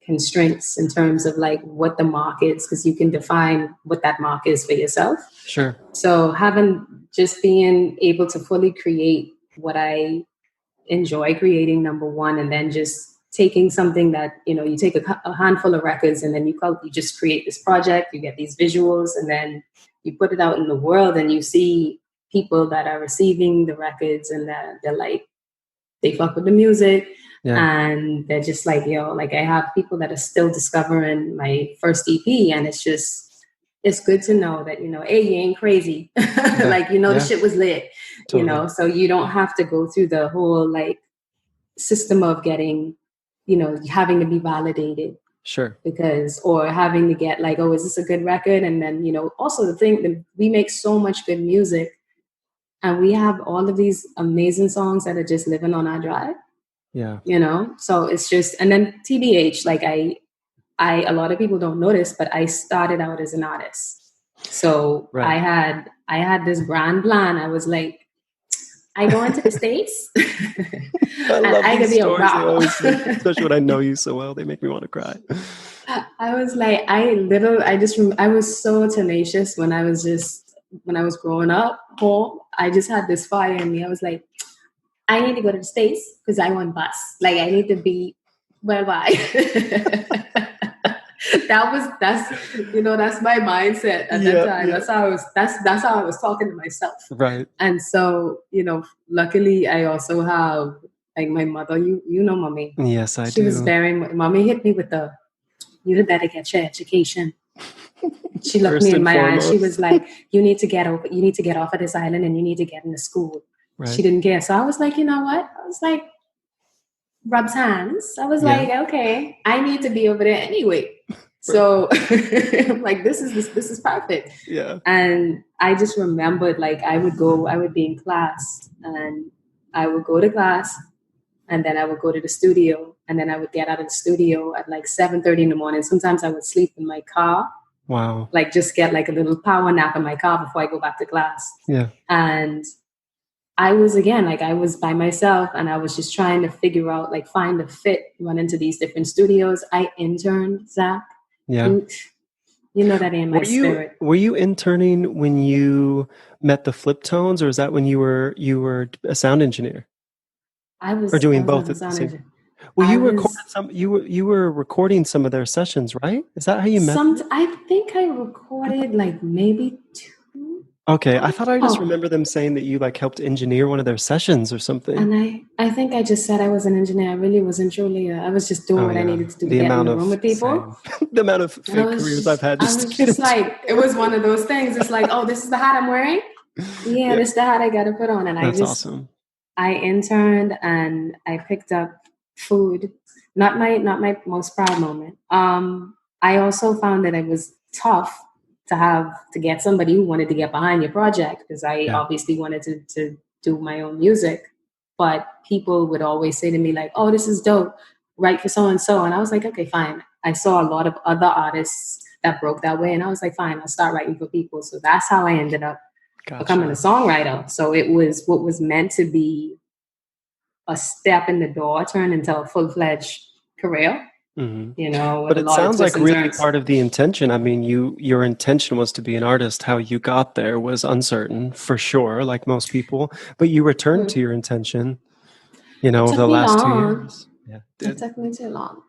constraints in terms of like what the mark is, because you can define what that mark is for yourself. Sure. So being able to fully create what I enjoy creating, number one, and then just taking something that, you take a handful of records and then you just create this project, you get these visuals, and then you put it out in the world and you see people that are receiving the records and they're like, they fuck with the music. Yeah. And they're just like, like I have people that are still discovering my first EP, and it's good to know that, hey, you ain't crazy. Yeah. Like, the shit was lit, totally. So you don't have to go through the whole like system of getting, having to be validated. Sure. Or having to get like, oh, is this a good record? And then, also the thing that we make so much good music and we have all of these amazing songs that are just living on our drive. Yeah. So it's just, and then TBH, like a lot of people don't notice, but I started out as an artist. So right. I had this grand plan. I was like, I go into the States and I could be a rapper. Especially when I know you so well, they make me want to cry. I was like, I was so tenacious when I was growing up home. I just had this fire in me. I was like, I need to go to the States because I want bus. Like I need to be worldwide. That's my mindset at that time. Yeah. That's how I was talking to myself. Right. And so, luckily I also have like my mother, mommy. Yes, I do. She was mommy hit me with you better get your education. She looked me in my eye and she was like, you need to get off of this island and you need to get into school. Right. She didn't care. So I was like, you know what? I was like, rubs hands. I was like, okay, I need to be over there anyway. Right. So I'm like, this is perfect. Yeah. And I just remembered like I would be in class and I would go to class and then I would go to the studio and then I would get out of the studio at like 7:30 in the morning. Sometimes I would sleep in my car. Wow. Like just get like a little power nap in my car before I go back to class. Yeah. And I was by myself and I was just trying to figure out, like find a fit, run into these different studios. I interned, Zach. Yeah. You know that in my spirit. Were you interning when you met the Flip Tones, or is that when you were a sound engineer? I was doing both at the same time. Well, you were recording some of their sessions, right? Is that how you met? I think I recorded like maybe 2. Okay, I thought I just remember them saying that you like helped engineer one of their sessions or something. And I think I just said I was an engineer. I really wasn't truly. I was just doing what I needed to do to get in the room with people. The amount of fake careers I've had. It was one of those things. It's like, oh, this is the hat I'm wearing. Yeah, this is the hat I got to put on. And that's awesome. I interned and I picked up Food, not my most proud moment. I also found that it was tough to get somebody who wanted to get behind your project, because I obviously wanted to do my own music, but people would always say to me like, "Oh, this is dope, write for so and so," and I was like, "Okay, fine." I saw a lot of other artists that broke that way, and I was like, "Fine, I'll start writing for people." So that's how I ended up becoming a songwriter. So it was what was meant to be a step in the door turned into a full-fledged career. Mm-hmm. But it sounds like really part of the intention. I mean, your intention was to be an artist. How you got there was uncertain, for sure, like most people. But you returned to your intention, the last 2 years. Yeah, it took me too long.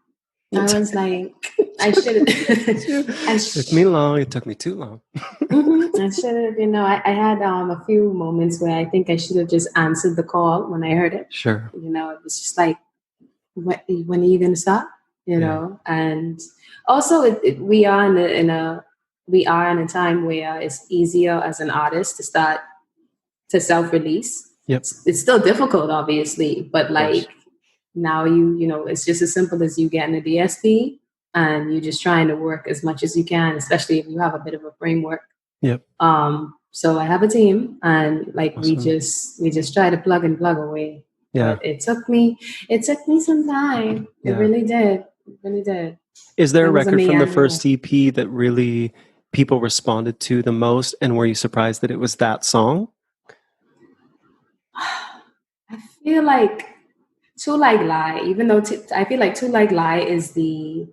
I was like, I should have. It took me long. It took me too long. I should have, I had a few moments where I think I should have just answered the call when I heard it. Sure. It was just like, when are you going to stop? And also we are in a time where it's easier as an artist to start to self-release. Yep. It's still difficult, obviously, but like now it's just as simple as you getting a DSP and you're just trying to work as much as you can, especially if you have a bit of a framework. Yep. So I have a team, and like awesome. we just try to plug away. Yeah. But it took me some time. It really did. It really did. Is there a record from the first EP that really people responded to the most, and were you surprised that it was that song? I feel like Too Like Lie, even though I feel like Too Like Lie is the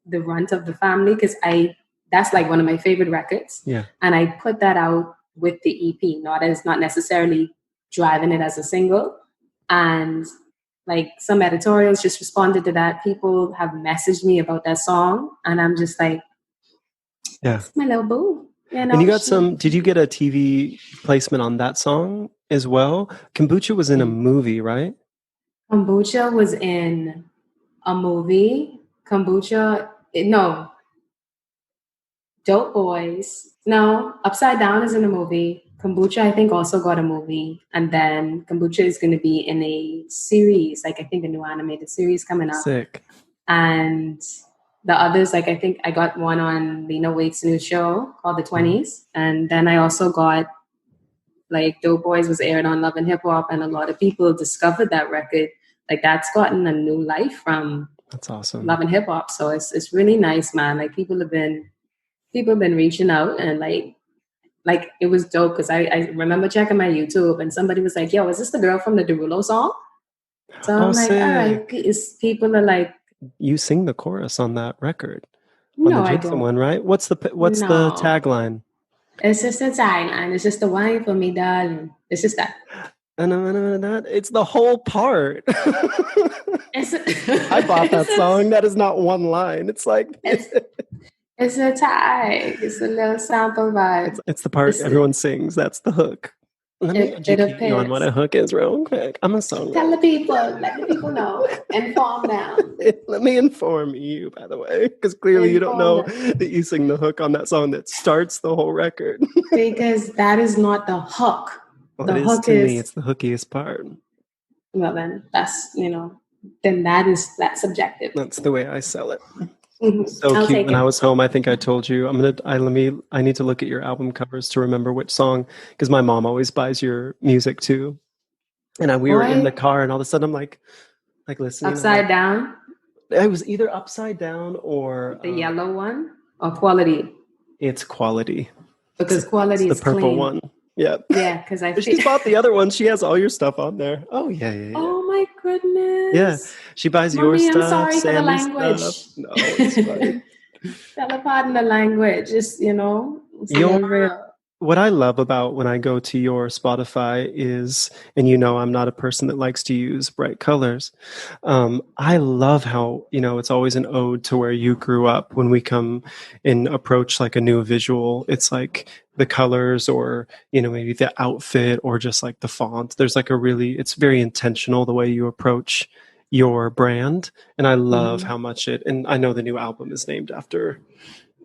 runt of the family, because that's like one of my favorite records. Yeah. And I put that out with the EP, not necessarily driving it as a single. And like some editorials just responded to that. People have messaged me about that song, and I'm just like, it's my little boo. And you got did you get a TV placement on that song as well? Kombucha was in a movie, right? Kombucha was in a movie. No. Dope Boys. No. Upside Down is in a movie. Kombucha, I think, also got a movie. And then Kombucha is going to be in a series, like I think a new animated series coming up. Sick. And the others, like I think I got one on Lena Waithe's new show called The 20s. And then I also got, like, Dope Boys was aired on Love and Hip Hop, and a lot of people discovered that record. Like, that's gotten a new life from That's awesome. Love and Hip Hop. So it's really nice, man. Like, people have been reaching out, and like it was dope, because I remember checking my YouTube and somebody was like, "Yo, is this the girl from the Derulo song?" So I'm like, sick. all right, people are like, you sing the chorus on that record. No, I don't. One, right? What's the tagline? It's just a tagline. It's just the wine for me, darling. It's just that. It's the whole part. I bought that song. That is not one line. It's like it's a tag. It's a little sample vibe. It's the part everyone sings. That's the hook. Let me educate you on what a hook is real quick. I'm a songwriter. Let the people know. Inform them. Let me inform you, by the way, because clearly you don't know that you sing the hook on that song that starts the whole record. Because that is not the hook. Well, the hook is, to me, it's the hookiest part. Well, then that's, then that's subjective. That's the way I sell it. Mm-hmm. So cute. When I was home, I think I told you I need to look at your album covers to remember which song, because my mom always buys your music too. And we were in the car, and all of a sudden I'm like listening. Upside Down? It was either Upside Down or the yellow one, or Quality. It's Quality. Because Quality is the purple clean. One. Yeah. Yeah, because she bought the other one. She has all your stuff on there. Oh yeah. Oh my goodness. Yeah, she buys your stuff. I'm sorry for the language. Stuff. No, it's fine. Pardon the language. Just real. What I love about when I go to your Spotify is, and I'm not a person that likes to use bright colors. I love how, it's always an ode to where you grew up. When we come and approach like a new visual, it's like the colors, or, maybe the outfit, or just like the font. There's like it's very intentional the way you approach your brand. And I love how much and I know the new album is named after,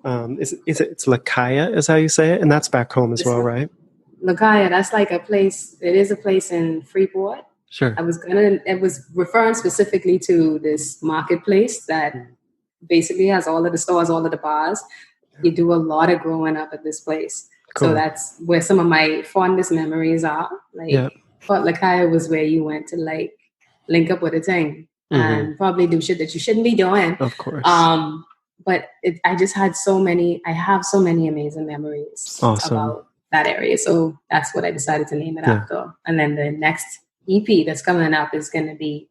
it's Lakaya is how you say it, and that's back home as well, right? Lakaya, that's like a place. It is a place in Freeport. Sure. It was referring specifically to this marketplace that basically has all of the stores, all of the bars. You do a lot of growing up at this place. Cool. So that's where some of my fondest memories are. Like, Fort Lakaya was where you went to like link up with a thing and probably do shit that you shouldn't be doing. Of course. But I just had I have so many amazing memories about that area. So that's what I decided to name it after. And then the next EP that's coming up is going to be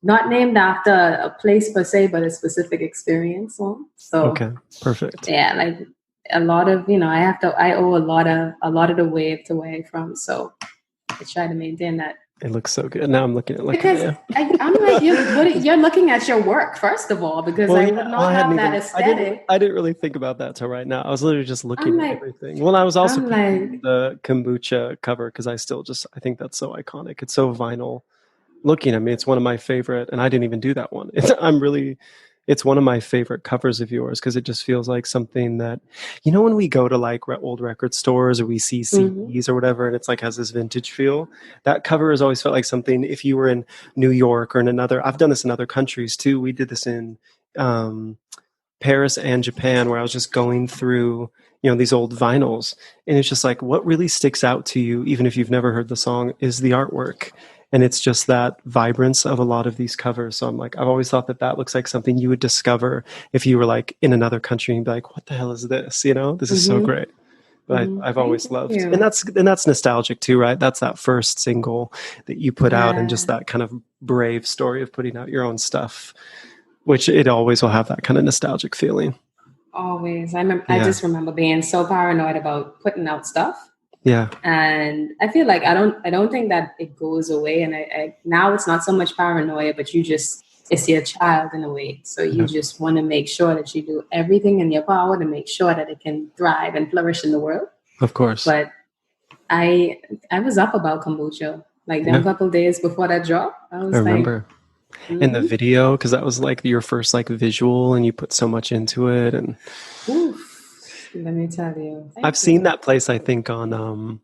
not named after a place per se, but a specific experience. So okay, perfect. Yeah, like a lot of, I owe a lot of the wave to where I'm from. So I try to maintain that. It looks so good. Now I'm looking at because I'm like, you're looking at your work first of all, because I would not have that aesthetic. I didn't really think about that till right now. I was literally just looking at everything. Well, I was also the kombucha cover because I think that's so iconic. It's so vinyl looking. I mean, it's one of my favorite, and I didn't even do that one. It's one of my favorite covers of yours because it just feels like something that, when we go to like old record stores or we see CDs or whatever, and it's like has this vintage feel. That cover has always felt like something. If you were in New York or I've done this in other countries too. We did this in Paris and Japan, where I was just going through, these old vinyls, and it's just like what really sticks out to you, even if you've never heard the song, is the artwork. And it's just that vibrance of a lot of these covers. So I'm like, I've always thought that looks like something you would discover if you were like in another country and be like, what the hell is this? This is so great. But I've always loved, and that's nostalgic too, right? That's that first single that you put out, and just that kind of brave story of putting out your own stuff, which it always will have that kind of nostalgic feeling. Always. I just remember being so paranoid about putting out stuff. Yeah. And I feel like I don't think that it goes away. And I now it's not so much paranoia, but it's your child in a way. So you just want to make sure that you do everything in your power to make sure that it can thrive and flourish in the world. Of course. But I was up about kombucha like a couple days before that drop. I remember. In the video, because that was like your first like visual, and you put so much into it. And let me tell you, I've seen that place, I think, on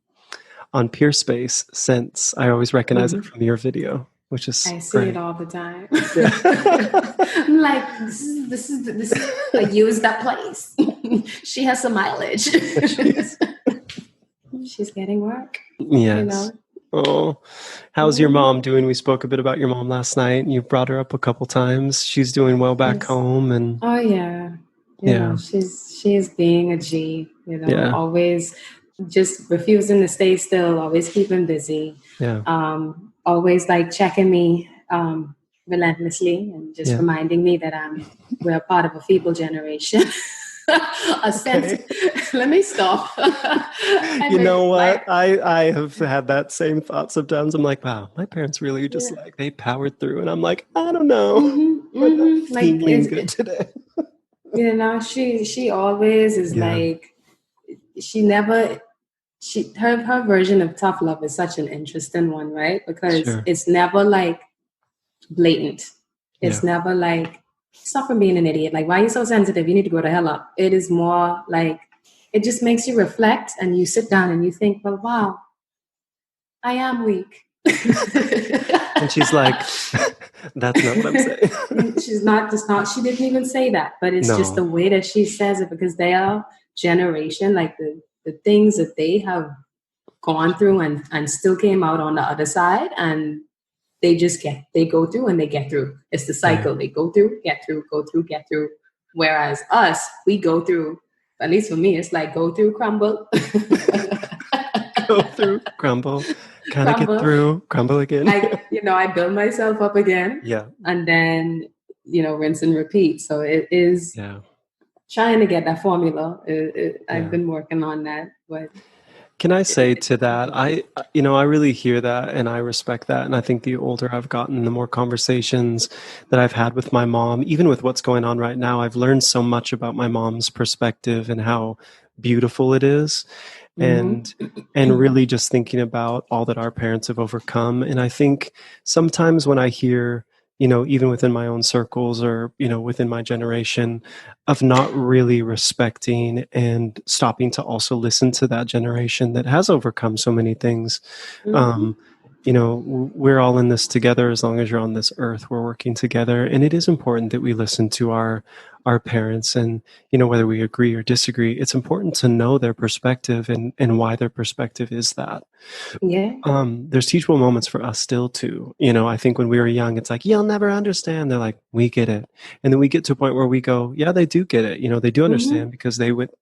Peerspace since. I always recognize it from your video, which is I see it all the time. I'm like, this is I use that place. She has some mileage. She's getting work. Yes. Oh, how's your mom doing? We spoke a bit about your mom last night, and you brought her up a couple times. She's doing well back home, and she is being a G. Always just refusing to stay still. Always keeping busy. Always like checking me relentlessly, and just reminding me that we're part of a feeble generation. Let me stop. You know what? I have had that same thought sometimes. I'm like, wow, my parents really just like they powered through, and I'm like, I don't know. Like feeling good today. She always is like, her version of tough love is such an interesting one, right? Because it's never like blatant. It's never like, stop from being an idiot. Like, why are you so sensitive? You need to grow the hell up. It is more like, it just makes you reflect, and you sit down and you think, well, wow, I am weak. And she's like, that's not what I'm saying. She didn't even say that, but it's just the way that she says it, because they are generation, like the things that they have gone through and still came out on the other side, and they go through and they get through. It's the cycle. They go through, get through, go through, get through. Whereas us, we go through, at least for me, it's like go through, crumble. Go through, crumble, kind of get through, crumble again. I build myself up again. Yeah. And then, rinse and repeat. So it is trying to get that formula. I've been working on that, but... Can I say to that, I really hear that, and I respect that. And I think the older I've gotten, the more conversations that I've had with my mom, even with what's going on right now, I've learned so much about my mom's perspective and how beautiful it is. And really just thinking about all that our parents have overcome. And I think sometimes when I hear, even within my own circles or, within my generation, of not really respecting and stopping to also listen to that generation that has overcome so many things. we're all in this together. As long as you're on this earth, we're working together. And it is important that we listen to our parents, and, whether we agree or disagree, it's important to know their perspective and why their perspective is that. Yeah. There's teachable moments for us still too. I think when we were young, it's like, you'll never understand. They're like, we get it. And then we get to a point where we go, yeah, they do get it. They do understand because they went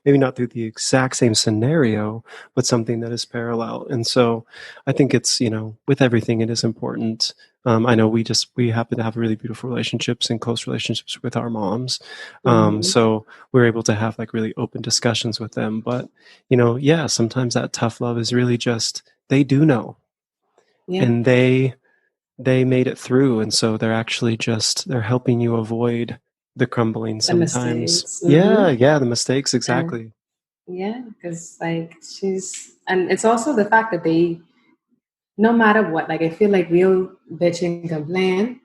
maybe not through the exact same scenario, but something that is parallel. And so I think it's, with everything, it is important. I know we happen to have really beautiful relationships and close relationships with our moms. So we're able to have like really open discussions with them. But, sometimes that tough love is really just, they do know. Yeah. And they made it through. And so they're actually they're helping you avoid the crumbling sometimes. Yeah, the mistakes, exactly. Because and it's also the fact that they, no matter what, like I feel like we'll bitch and complain,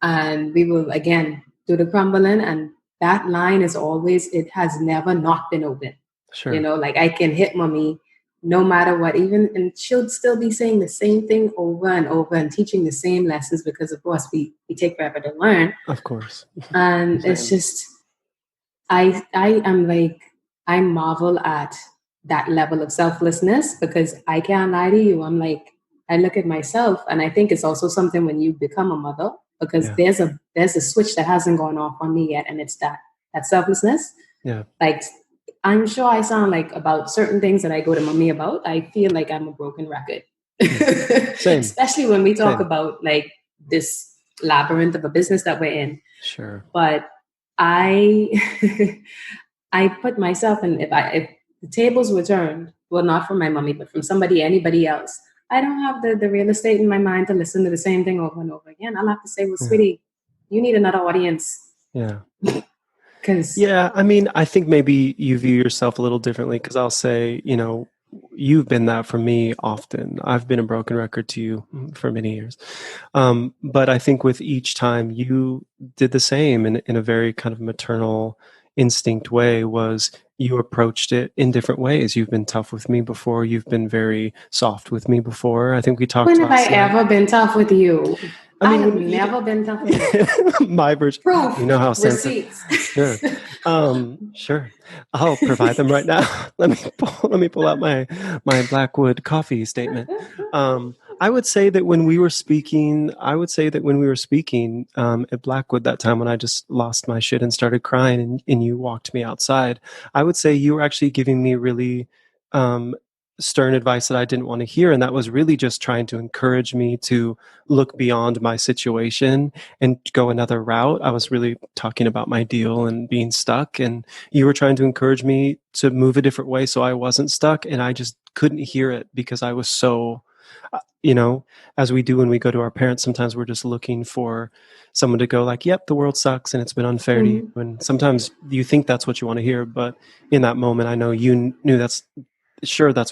and we will again do the crumbling, and that line is always, it has never not been open. Sure. Like I can hit mommy no matter what, and she'll still be saying the same thing over and over and teaching the same lessons, because of course we take forever to learn. Of course. And it's just, I am like, I marvel at that level of selflessness, because I can't lie to you. I'm like, I look at myself, and I think it's also something when you become a mother, because there's a switch that hasn't gone off on me yet, and it's that selflessness. Yeah. Like, I'm sure I sound like, about certain things that I go to mommy about, I feel like I'm a broken record. Same. Especially when we talk about like this labyrinth of a business that we're in. Sure. But I put myself in, if the tables were turned, well, not from my mommy, but from anybody else, I don't have the real estate in my mind to listen to the same thing over and over again. I'll have to say, well, sweetie, you need another audience. Yeah. Yeah, I mean, I think maybe you view yourself a little differently, because I'll say, you've been that for me often. I've been a broken record to you for many years. But I think with each time you did the same in a very kind of maternal instinct way, was you approached it in different ways. You've been tough with me before. You've been very soft with me before. I think we talked about. When have I ever been tough with you? I have never been tough with you. My version. Proof. You know how sensitive. Sure. Sure. I'll provide them right now. Let me pull out my Blackwood coffee statement. I would say that when we were speaking, at Blackwood that time, when I just lost my shit and started crying, and you walked me outside, I would say you were actually giving me really stern advice that I didn't want to hear. And that was really just trying to encourage me to look beyond my situation and go another route. I was really talking about my deal and being stuck, and you were trying to encourage me to move a different way so I wasn't stuck. And I just couldn't hear it, because I was so, as we do when we go to our parents, sometimes we're just looking for someone to go like, yep, the world sucks and it's been unfair to you. And sometimes you think that's what you want to hear, but in that moment, I know you knew that's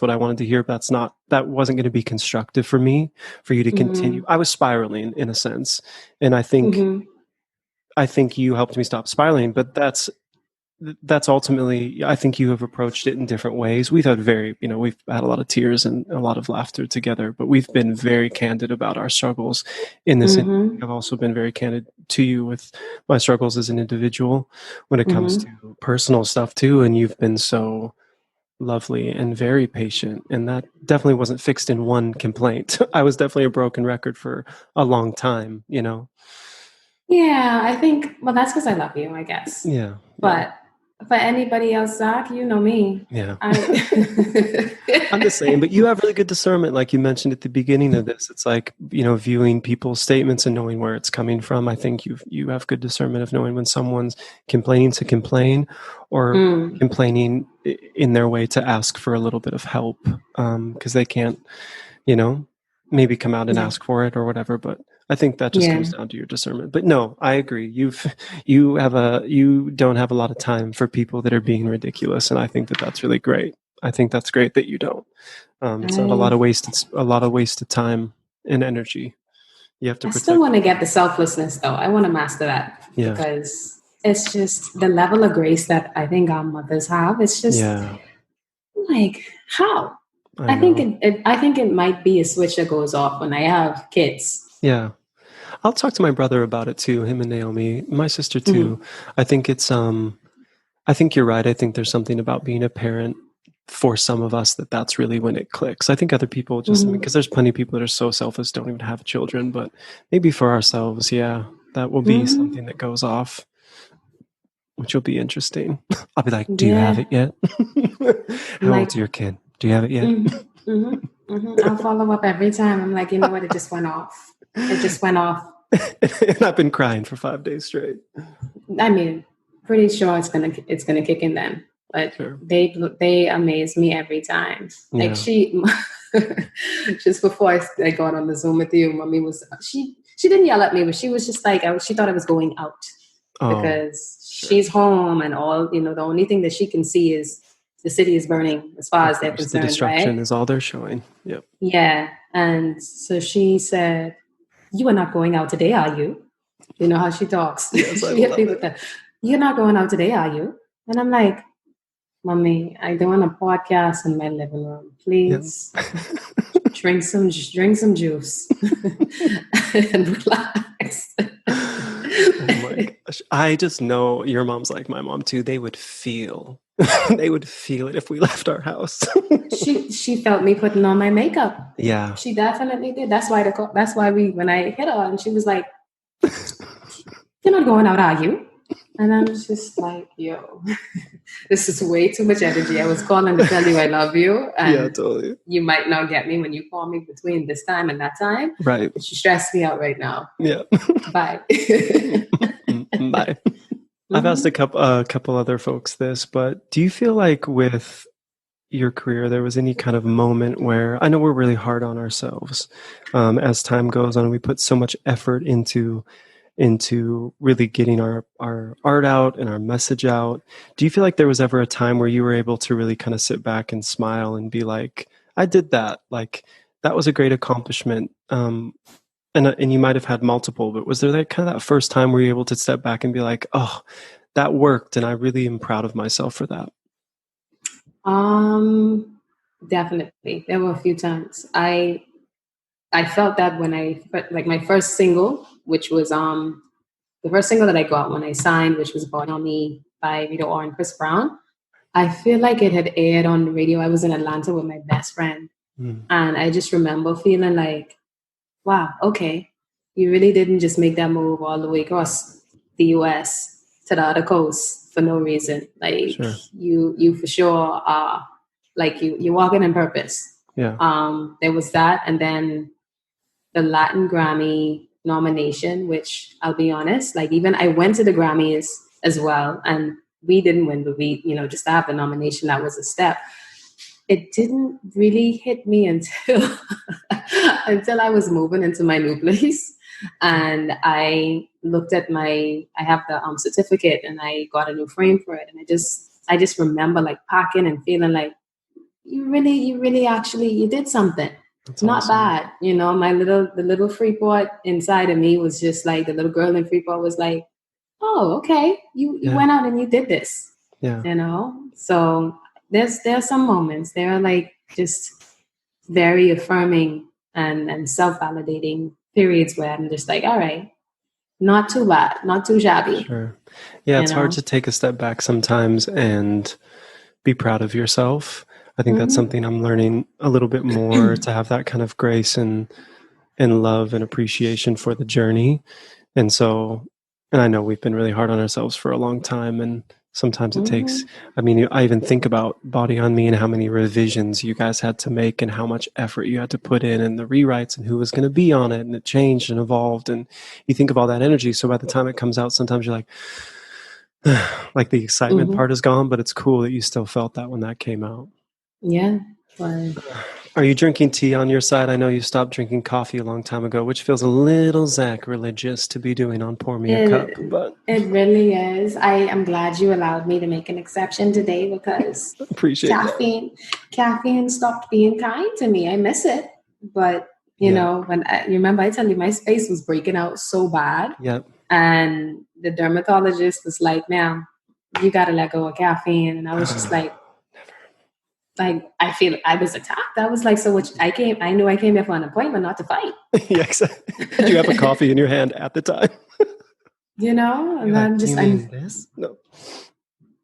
what I wanted to hear, but that wasn't going to be constructive for me, for you to continue. I was spiraling in a sense. And I think you helped me stop spiraling, but that's ultimately, I think you have approached it in different ways. We've had we've had a lot of tears and a lot of laughter together, but we've been very candid about our struggles in this. I've also been very candid to you with my struggles as an individual when it comes to personal stuff too. And you've been so lovely and very patient, and that definitely wasn't fixed in one complaint. I was definitely a broken record for a long time, Yeah, I think, well, that's because I love you, I guess. Yeah. But for anybody else, Zach, you know me. Yeah. I'm the same, but you have really good discernment, like you mentioned at the beginning of this. It's like, viewing people's statements and knowing where it's coming from. I think you have good discernment of knowing when someone's complaining to complain, or complaining in their way to ask for a little bit of help, because they can't, maybe come out and ask for it or whatever. But I think that just comes down to your discernment. But no, I agree. You don't have a lot of time for people that are being ridiculous, and I think that's really great. I think that's great that you don't. It's not a lot of wasted time and energy. You have to. I still want to get the selflessness, though. I want to master that, because it's just the level of grace that I think our mothers have. It's just like, how? I think it might be a switch that goes off when I have kids. Yeah. I'll talk to my brother about it too, him and Naomi, my sister too. I think I think you're right. I think there's something about being a parent for some of us that's really when it clicks. I think other people just, because there's plenty of people that are so selfish, don't even have children, but maybe for ourselves, yeah, that will be something that goes off, which will be interesting. I'll be like, do you have it yet? How old's your kid? Do you have it yet? I'll follow up every time. I'm like, you know what? It just went off. It just went off. And I've been crying for 5 days straight. I mean, pretty sure it's gonna kick in then. But sure. They amaze me every time. Yeah. Like just before I got on the Zoom with you, Mommy she didn't yell at me, but she was just like she thought I was going out because she's home and all. You know, the only thing that she can see is the city is burning as far as they're concerned. The destruction right? is all they're showing. Yep. Yeah, and so she said, "You are not going out today, are you?" You know how she talks. Yes, she hit me with that. You're not going out today, are you? And I'm like, Mommy, I'm doing a podcast in my living room. Please drink some juice and relax. Oh my gosh. I just know your mom's like my mom too. They would feel it if we left our house. She felt me putting on my makeup. Yeah. She definitely did. That's why when I hit her and she was like, "You're not going out, are you?" And I was just like, yo, this is way too much energy. I was calling to tell you I love you. And yeah, totally. You might not get me when you call me between this time and that time. Right. But you stress me out right now. Yeah. Bye. Bye. I've asked a couple other folks this, but do you feel like with your career, there was any kind of moment where, I know we're really hard on ourselves as time goes on, we put so much effort into really getting our art out and our message out. Do you feel like there was ever a time where you were able to really kind of sit back and smile and be like, I did that, like that was a great accomplishment? And you might have had multiple, but was there that kind of that first time where you're able to step back and be like, oh, that worked and I really am proud of myself for that? Definitely. There were a few times. I felt that when my first single, which was the first single that I got when I signed, which was Born on Me by Rita Ora and Chris Brown, I feel like it had aired on the radio. I was in Atlanta with my best friend. And I just remember feeling like, wow, okay, you really didn't just make that move all the way across the US to the other coast for no reason. Like sure. you for sure are like you're walking in purpose. Yeah. There was that, and then the Latin Grammy nomination, which I'll be honest, like even I went to the Grammys as well, and we didn't win, but we, just to have the nomination, that was a step. It didn't really hit me until I was moving into my new place, and I looked at I have the certificate, and I got a new frame for it, and I just remember like packing and feeling like you really actually you did something. It's not awesome. Bad. The little Freeport inside of me was just like, the little girl in Freeport was like, oh, okay, you went out and you did this. Yeah. So there's some moments. They are like just very affirming and self-validating periods where I'm just like, all right, not too bad, not too shabby. Sure. Yeah, it's hard to take a step back sometimes and be proud of yourself. I think that's something I'm learning a little bit more, to have that kind of grace and love and appreciation for the journey. And I know we've been really hard on ourselves for a long time, and sometimes it takes, I even think about Body on Me and how many revisions you guys had to make and how much effort you had to put in, and the rewrites and who was going to be on it, and it changed and evolved, and you think of all that energy. So by the time it comes out, sometimes you're like the excitement part is gone, but it's cool that you still felt that when that came out. Yeah. Are you drinking tea on your side? I know you stopped drinking coffee a long time ago, which feels a little sacrilegious to be doing on Pour Me a Cup. But it really is. I am glad you allowed me to make an exception today, because appreciate caffeine stopped being kind to me. I miss it. But, you remember I tell you, my space was breaking out so bad. Yep. And the dermatologist was like, now you got to let go of caffeine. And I was just like, like, I feel I was attacked. I was like, so what? I knew I came here for an appointment, not to fight. Yeah, exactly. Did you have a coffee in your hand at the time? You know, and I'm just, this? No.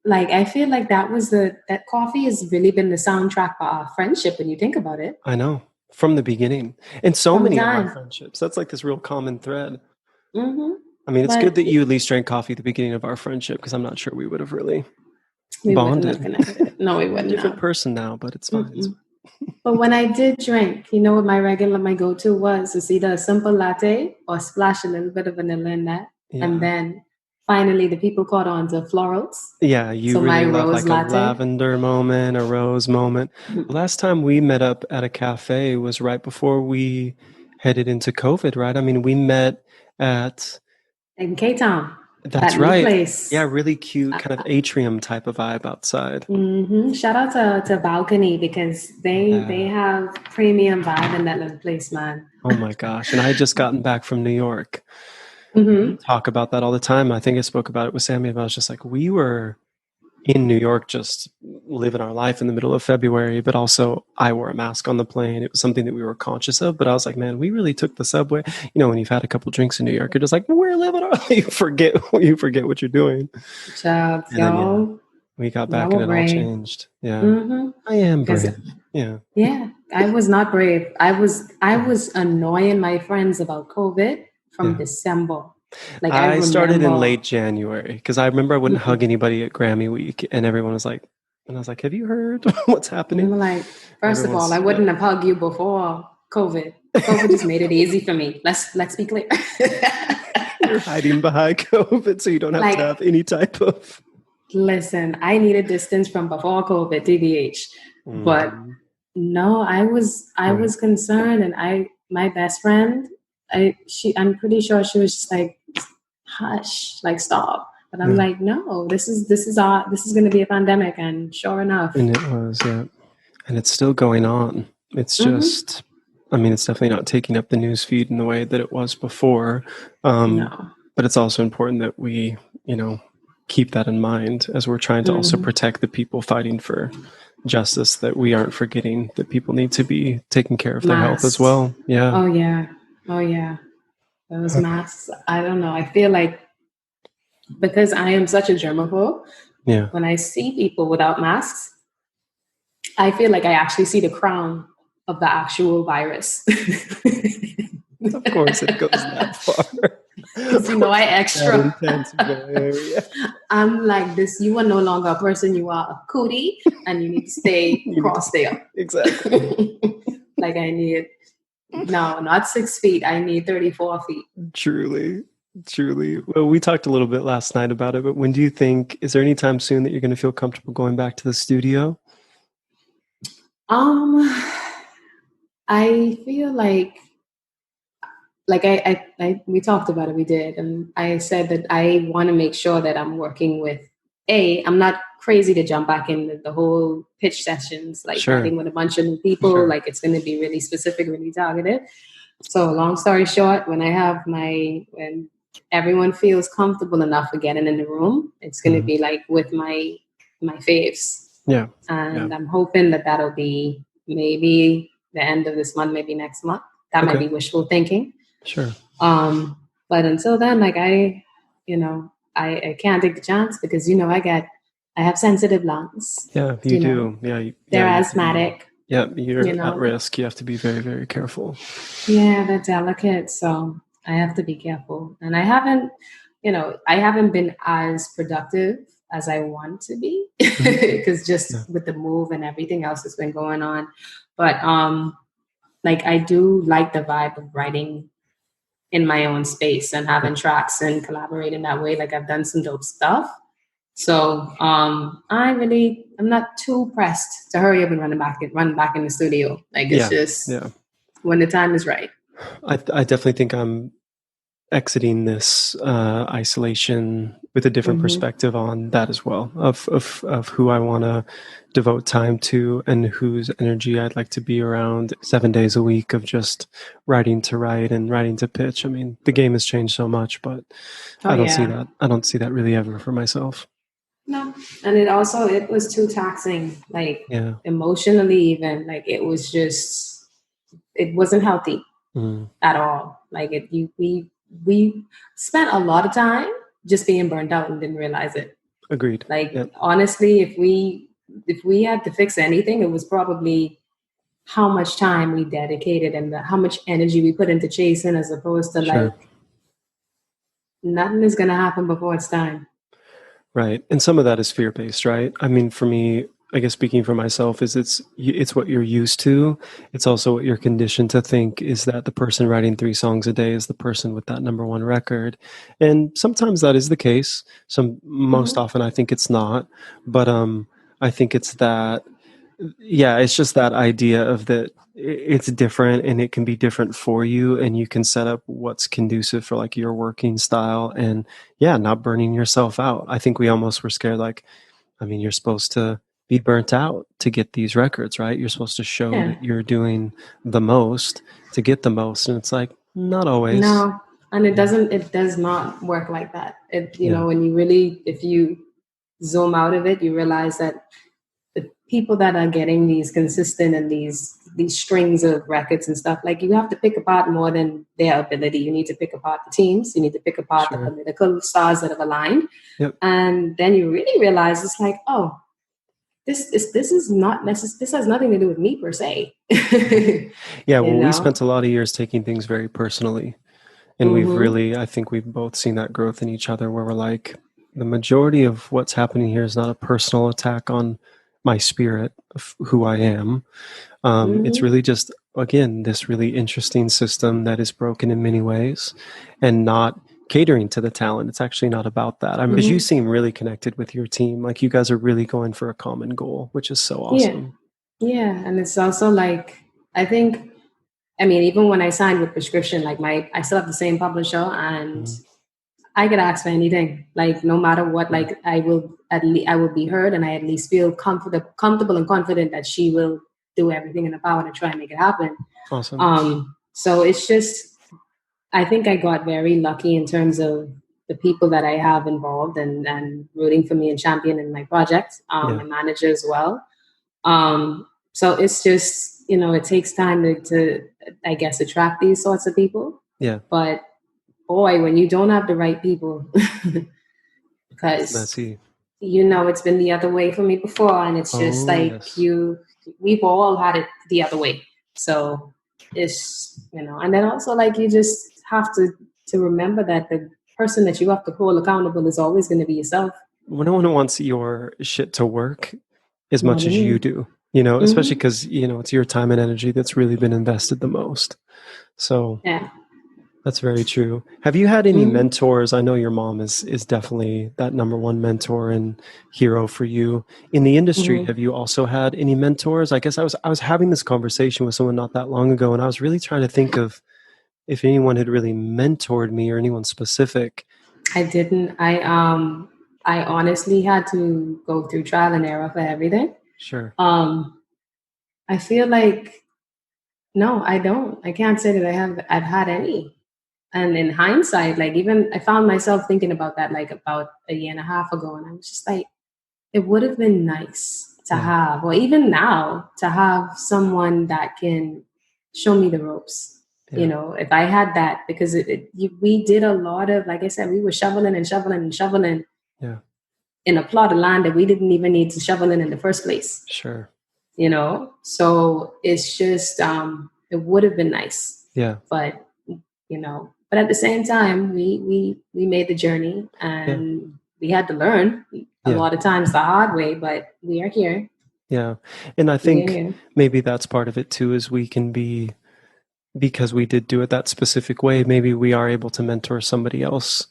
Like, I feel like that coffee has really been the soundtrack for our friendship when you think about it. I know, from the beginning. And so many of our friendships. That's like this real common thread. Mm-hmm. I mean, it's good that you at least drank coffee at the beginning of our friendship, because I'm not sure we would have really bonded. No, we wouldn't. Different person now, but it's fine. Mm-hmm. But when I did drink, you know what my go-to was? It's either a simple latte or splash a little bit of vanilla in that. Yeah. And then finally the people caught on to florals. Yeah, you really love like latte. A lavender moment, a rose moment. The last time we met up at a cafe was right before we headed into COVID, right? I mean, we met in K-Town. That's right. Place. Yeah, really cute kind of atrium type of vibe outside. Mm-hmm. Shout out to Balcony, because they have premium vibe in that little place, man. Oh my gosh. And I had just gotten back from New York. Mm-hmm. Talk about that all the time. I think I spoke about it with Sammy, but I was just like, we were in New York just living our life in the middle of February, but also I wore a mask on the plane. It was something that we were conscious of, but I was like, man, we really took the subway. You know, when you've had a couple drinks in New York, you're just like, we're living our life. You forget what you're doing. Child, y'all. We got back and it all changed. Yeah. Mm-hmm. I am brave. Yeah. Yeah. I was not brave. I was annoying my friends about COVID from December. Like I started in late January, because I remember I wouldn't hug anybody at Grammy week, and everyone was like, and I was like, have you heard what's happening? I'm like, first of all, I wouldn't have hugged you before COVID. COVID just made it easy for me. Let's be clear. You're hiding behind COVID, so you don't have to have any type of. Listen, I needed distance from before COVID, TBH. But no, I was concerned, and my best friend, I'm pretty sure she was just like, hush, like stop. But I'm like, no, this is going to be a pandemic, and sure enough, and it was, and it's still going on. It's just, I mean, it's definitely not taking up the news feed in the way that it was before. No. But it's also important that we, keep that in mind as we're trying to also protect the people fighting for justice, that we aren't forgetting that people need to be taking care of their health as well. Yeah. Oh yeah. Those masks. I don't know. I feel like, because I am such a germaphobe, when I see people without masks, I feel like I actually see the crown of the actual virus. Of course it goes that far. I extra. I'm like this. You are no longer a person. You are a cootie, and you need to stay crossed there. Exactly. Like I need. No, not 6 feet. I need 34 feet. Truly. Well, we talked a little bit last night about it, but when do you think, is there any time soon that you're going to feel comfortable going back to the studio? I feel like we talked about it, we did. And I said that I want to make sure that I'm working with, I'm not crazy to jump back in the whole pitch sessions, like writing with a bunch of new people, like it's going to be really specific, really targeted. So long story short, when everyone feels comfortable enough for getting in the room, it's going to be like with my faves. Yeah. And I'm hoping that that'll be maybe the end of this month, maybe next month. That might be wishful thinking. Sure. But until then, like I can't take the chance, because I have sensitive lungs. Yeah, you do. Yeah, they're asthmatic. You're at risk. You have to be very, very careful. Yeah, they're delicate, so I have to be careful. And I haven't been as productive as I want to be, because with the move and everything else that's been going on. But I do like the vibe of writing in my own space and having tracks and collaborating that way. Like I've done some dope stuff. So I'm not too pressed to hurry up and run back in the studio. Like it's just when the time is right. I definitely think I'm exiting this isolation with a different perspective on that as well, of who I want to devote time to and whose energy I'd like to be around 7 days a week of just writing to write and writing to pitch. I mean, the game has changed so much, but I don't see that really ever for myself. No. And it was too taxing, like emotionally even, like it wasn't healthy at all. Like we spent a lot of time just being burnt out and didn't realize it. Agreed. Like honestly, if we had to fix anything, it was probably how much time we dedicated and how much energy we put into chasing, as opposed to like nothing is gonna happen before it's time. Right. And some of that is fear-based, right? I mean, for me, I guess speaking for myself, is it's what you're used to. It's also what you're conditioned to think is that the person writing 3 songs a day is the person with that number one record. And sometimes that is the case. Most often I think it's not. But I think it's that it's just that idea of that it's different and it can be different for you, and you can set up what's conducive for like your working style and not burning yourself out. I think we almost were scared, like, I mean, you're supposed to be burnt out to get these records, right? You're supposed to show that you're doing the most to get the most, and it's like not always. No, and it does not work like that. You know, when you really, if you zoom out of it, you realize that the people that are getting these consistent and these strings of records and stuff, like, you have to pick apart more than their ability. You need to pick apart the teams. You need to pick apart the political stars that have aligned. And then you really realize it's like, oh, this is not necessary. This has nothing to do with me per se. We spent a lot of years taking things very personally. And I think we've both seen that growth in each other, where we're like, the majority of what's happening here is not a personal attack on my spirit of who I am. It's really just, again, this really interesting system that is broken in many ways and not catering to the talent. It's actually not about that. I mean, because you seem really connected with your team. Like, you guys are really going for a common goal, which is so awesome. Yeah. And it's also like, I think, I mean, even when I signed with Prescription, like I still have the same publisher, and I could ask for anything. Like, no matter what, like I will be heard, and I at least feel comfortable and confident that she will do everything in her power to try and make it happen. Awesome. So it's just, I think I got very lucky in terms of the people that I have involved and rooting for me and championing my project, my manager as well. So it's just, it takes time to I guess, attract these sorts of people. Yeah. But boy, when you don't have the right people, because it's been the other way for me before, and it's just we've all had it the other way. So it's, and then also, like, you just have to remember that the person that you have to hold accountable is always going to be yourself. No one wants your shit to work as much as you do, especially because, it's your time and energy that's really been invested the most. So that's very true. Have you had any mentors? I know your mom is definitely that number one mentor and hero for you in the industry. Have you also had any mentors? I guess I was having this conversation with someone not that long ago, and I was really trying to think of if anyone had really mentored me or anyone specific. I didn't. I honestly had to go through trial and error for everything. Sure. I feel like, no, I don't. I can't say that I've had any. And in hindsight, like, even I found myself thinking about that, like, about a year and a half ago. And I was just like, it would have been nice to have, or even now, to have someone that can show me the ropes. If I had that, because we did a lot of, like I said, we were shoveling and shoveling and shoveling in a plot of land that we didn't even need to shovel in the first place. Sure. So it's just, it would have been nice. Yeah. But, but at the same time, we made the journey, and we had to learn a lot of times the hard way, but we are here. Yeah. And I think maybe that's part of it too, is we can be, because we did do it that specific way, maybe we are able to mentor somebody else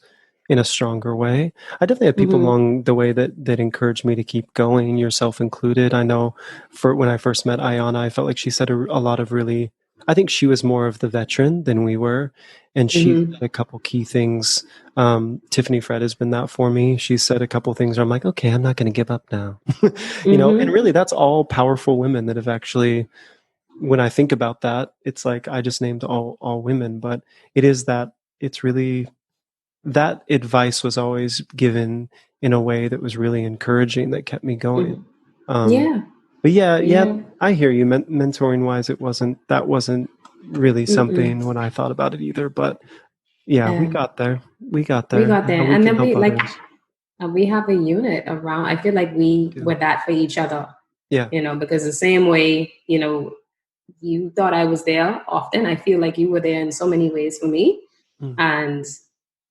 in a stronger way. I definitely had people along the way that encouraged me to keep going, yourself included. I know when I first met Ayana, I felt like she said a lot of really, I think she was more of the veteran than we were. And she said a couple key things. Tiffany Fred has been that for me. She said a couple things where I'm like, okay, I'm not going to give up now. And really that's all powerful women that have actually, when I think about that, it's like I just named all women, but it is that it's really, that advice was always given in a way that was really encouraging, that kept me going. Yeah. But yeah, I hear you. Mentoring wise, that wasn't really something when I thought about it either. But yeah, we got there. We got there. And then we have a unit around. I feel like we were that for each other. Yeah. Because the same way, you thought I was there often, I feel like you were there in so many ways for me. And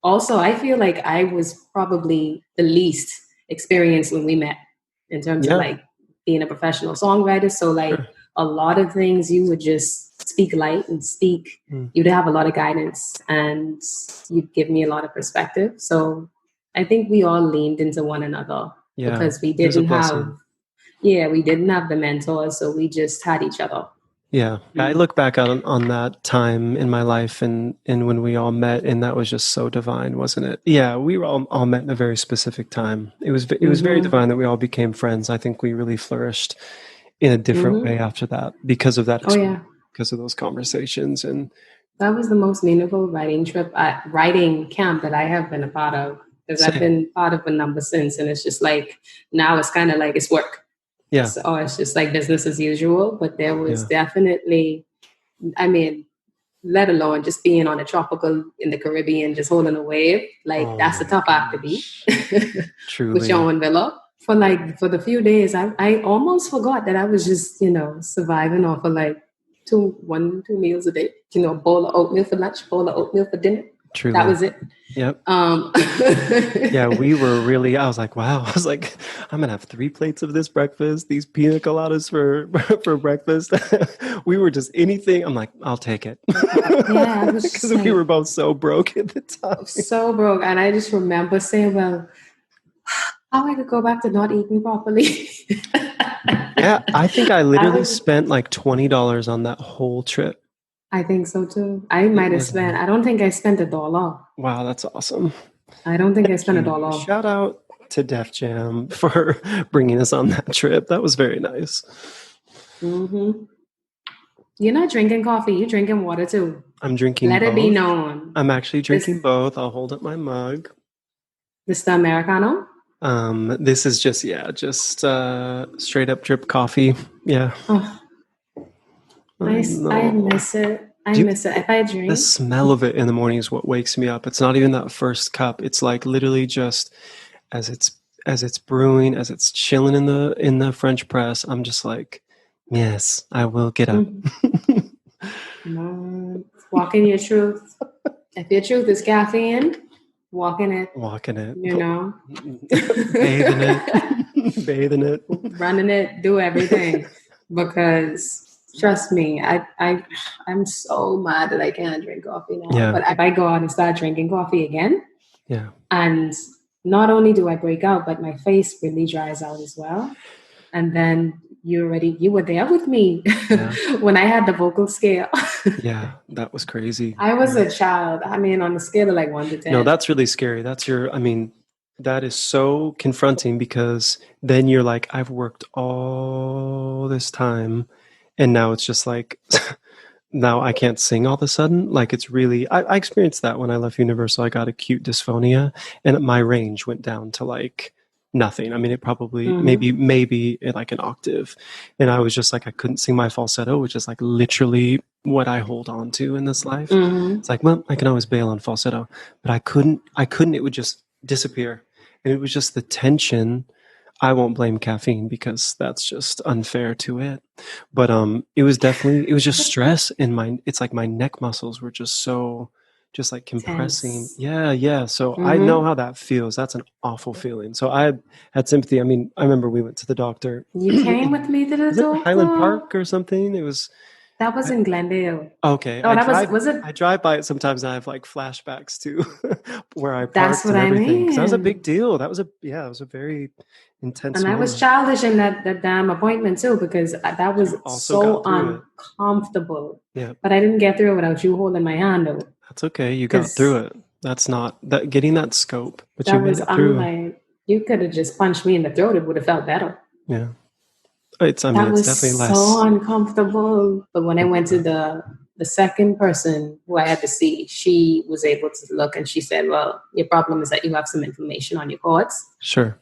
also, I feel like I was probably the least experienced when we met in terms of like being a professional songwriter. So like a lot of things you would just speak light and speak. You'd have a lot of guidance and you'd give me a lot of perspective. So I think we all leaned into one another because we didn't have the mentors. So we just had each other. Yeah. I look back on that time in my life and when we all met, and that was just so divine, wasn't it? Yeah, we were all met in a very specific time. It was very divine that we all became friends. I think we really flourished in a different way after that because of that experience, because of those conversations. And that was the most meaningful writing camp that I have been a part of, because I've been part of a number since, and it's just like now it's kind of like it's work. Yeah. So it's just like business as usual. But there was definitely, I mean, let alone just being on a tropical in the Caribbean, just holding a wave. Like that's a tough act to be. Truly. With your own villa. For the few days, I almost forgot that I was just, surviving off of like 2 meals a day. Bowl of oatmeal for lunch, bowl of oatmeal for dinner. Truly. That was it. Yep. Yeah, we were really, I was like, wow. I was like, I'm going to have 3 plates of this breakfast, these pina coladas for breakfast. We were just anything. I'm like, I'll take it. Yeah, because we were both so broke at the time. So broke. And I just remember saying, well, how I could go back to not eating properly. Yeah, I think I literally spent like $20 on that whole trip. I think so too. I might have spent, I don't think I spent $1. Wow, that's awesome. I don't think I spent $1. Shout out to Def Jam for bringing us on that trip. That was very nice. Mm-hmm. You're not drinking coffee, you're drinking water too. I'm drinking both. Let it be known. I'm actually drinking both. I'll hold up my mug. This is the Americano? This is just straight up drip coffee. Yeah. Oh. Nice. I miss it. If I drink, the smell of it in the morning is what wakes me up. It's not even that first cup. It's like literally just as it's brewing, as it's chilling in the French press. I'm just like, yes, I will get up. No, walk in your truth. If your truth is caffeine, walk in it. Bathing it, running it, do everything. Because trust me, I'm so mad that I can't drink coffee now. Yeah. But if I go out and start drinking coffee again, and not only do I break out, but my face really dries out as well. And then you were there with me when I had the vocal scale. Yeah, that was crazy. I was a child. I mean, on a scale of like 1 to 10. No, that's really scary. That is so confronting, because then you're like, I've worked all this time and now it's just like, now I can't sing all of a sudden. Like, it's really, I experienced that when I left Universal. I got acute dysphonia and my range went down to like nothing. I mean, it probably maybe like an octave. And I was just like, I couldn't sing my falsetto, which is like literally what I hold on to in this life. It's like, well, I can always bail on falsetto, but I couldn't, it would just disappear. And it was just the tension. I won't blame caffeine because that's just unfair to it. But it was just stress in it's like my neck muscles were just like compressing. Tense. Yeah. So I know how that feels. That's an awful feeling. So I had sympathy. I mean, I remember we went to the doctor. You came with me to the doctor? Highland Park or something? That was in Glendale. Okay. Oh, was it? I drive by it sometimes and I have like flashbacks to where I parked. That's what and everything. I mean. Because that was a big deal. It was a very intense And moment. I was childish in that damn appointment too, because that was so uncomfortable. Yeah. But I didn't get through it without you holding my hand though. That's okay. You got through it. That's not that getting that scope, but you made it through. Like, you could have just punched me in the throat. It would have felt better. Yeah. It's definitely less. So uncomfortable. But when I went to the the second person who I had to see, she was able to look and she said, well, your problem is that you have some inflammation on your cords. Sure.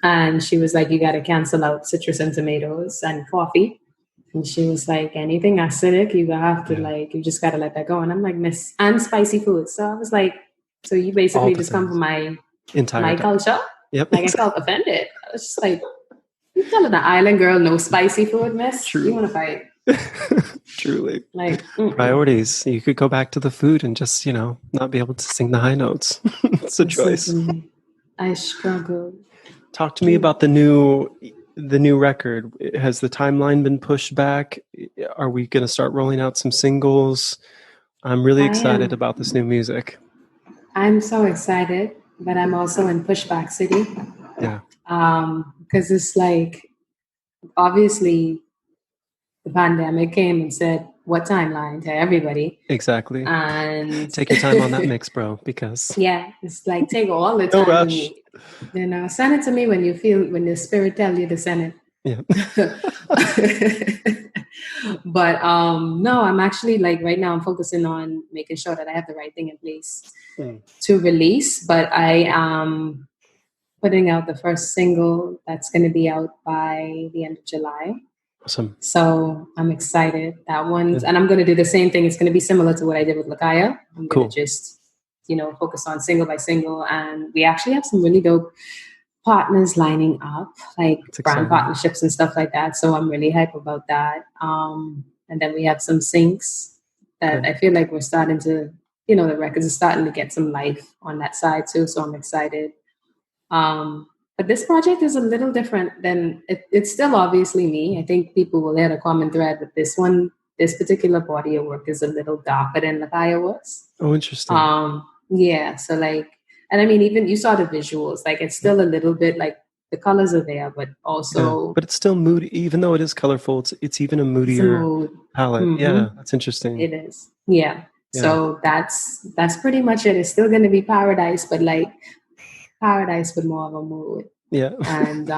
And she was like, you got to cancel out citrus and tomatoes and coffee. And she was like, anything acidic, you have to you just got to let that go. And I'm like, miss, and spicy food. So I was like, so you basically just come from my culture? Yep. Like I felt offended. I was just like, you telling an island girl no spicy food, miss? True. You want to fight? Truly. Like priorities. You could go back to the food and just, not be able to sing the high notes. It's a choice. I struggle. Talk to me about the new record. Has the timeline been pushed back? Are we going to start rolling out some singles? I'm really excited about this new music. I'm so excited, but I'm also in pushback city. Yeah. Because it's like, obviously, the pandemic came and said, what timeline to everybody? Exactly. And take your time on that mix, bro, because it's like take all the time. No rush. Send it to me when the spirit tells you to send it. Yeah. But no, I'm actually like right now I'm focusing on making sure that I have the right thing in place to release. But I am putting out the first single that's going to be out by the end of July. Awesome. So I'm excited. That one's, and I'm going to do the same thing. It's going to be similar to what I did with Lakaya. I'm going to just, focus on single by single. And we actually have some really dope partners lining up, like brand partnerships and stuff like that. So I'm really hype about that. And then we have some syncs that I feel like we're starting to, the records are starting to get some life on that side too. So I'm excited. But this project is a little different than it's still obviously me. I think people will hear a common thread, but this particular body of work is a little darker than Lakaya was. Oh, interesting. Yeah. So like, and I mean, even you saw the visuals, like it's still a little bit like the colors are there, but also, but it's still moody, even though it is colorful. It's even a moodier palette. Mm-hmm. Yeah. That's interesting. It is. Yeah. So that's pretty much it. It's still going to be Paradise, but like, Paradise with more of a mood. Yeah. And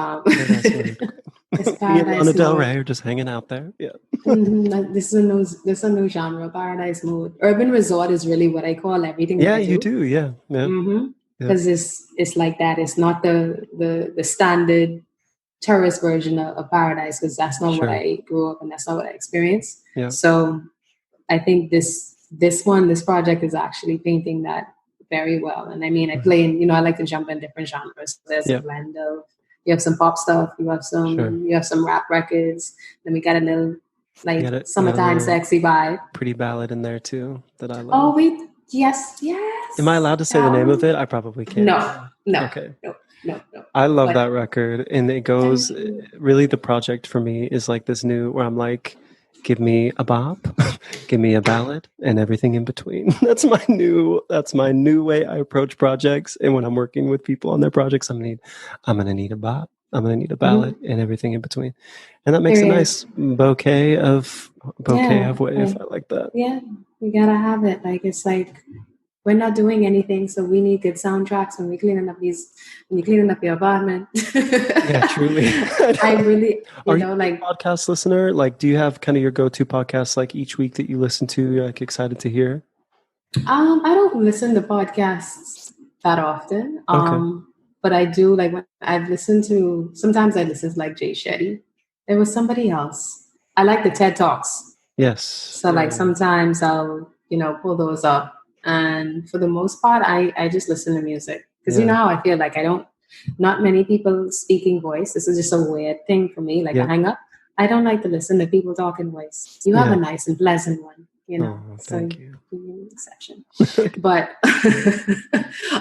it's Paradise. Lana Del Rey are just hanging out there. Yeah. This is a new genre, Paradise mood. Urban resort is really what I call everything. Yeah, you do. Yeah. Because it's like that. It's not the standard tourist version of Paradise, because that's not what I grew up and that's not what I experienced. Yeah. So I think this project is actually painting that very well. And I mean, I play in, I like to jump in different genres. There's a blend of, you have some pop stuff, you have some rap records, then we got a little summertime sexy vibe. Pretty ballad in there too that I love. Oh, yes. Am I allowed to say the name of it? I probably can't. No. Okay. No. I love that record, and it goes, really the project for me is like this new, where I'm like, give me a bop, give me a ballad, and everything in between. That's my new way I approach projects. And when I'm working with people on their projects, I'm gonna need a bop, I'm gonna need a ballad, and everything in between. And that makes a nice bouquet of wave. I like that. Yeah, you gotta have it. Like it's like we're not doing anything, so we need good soundtracks when you're cleaning up your apartment. Yeah, truly. I really, Are you a podcast listener? Like, do you have kind of your go-to podcasts like each week that you listen to? You're like excited to hear? I don't listen to podcasts that often. But I do like when sometimes I listen to like Jay Shetty. There was somebody else. I like the TED Talks. Yes. So like sometimes I'll, pull those up. And for the most part, I just listen to music. Because how I feel like not many people speaking voice. This is just a weird thing for me, like a hang up. I don't like to listen to people talking voice. You have a nice and pleasant one, Thank you. Exception. But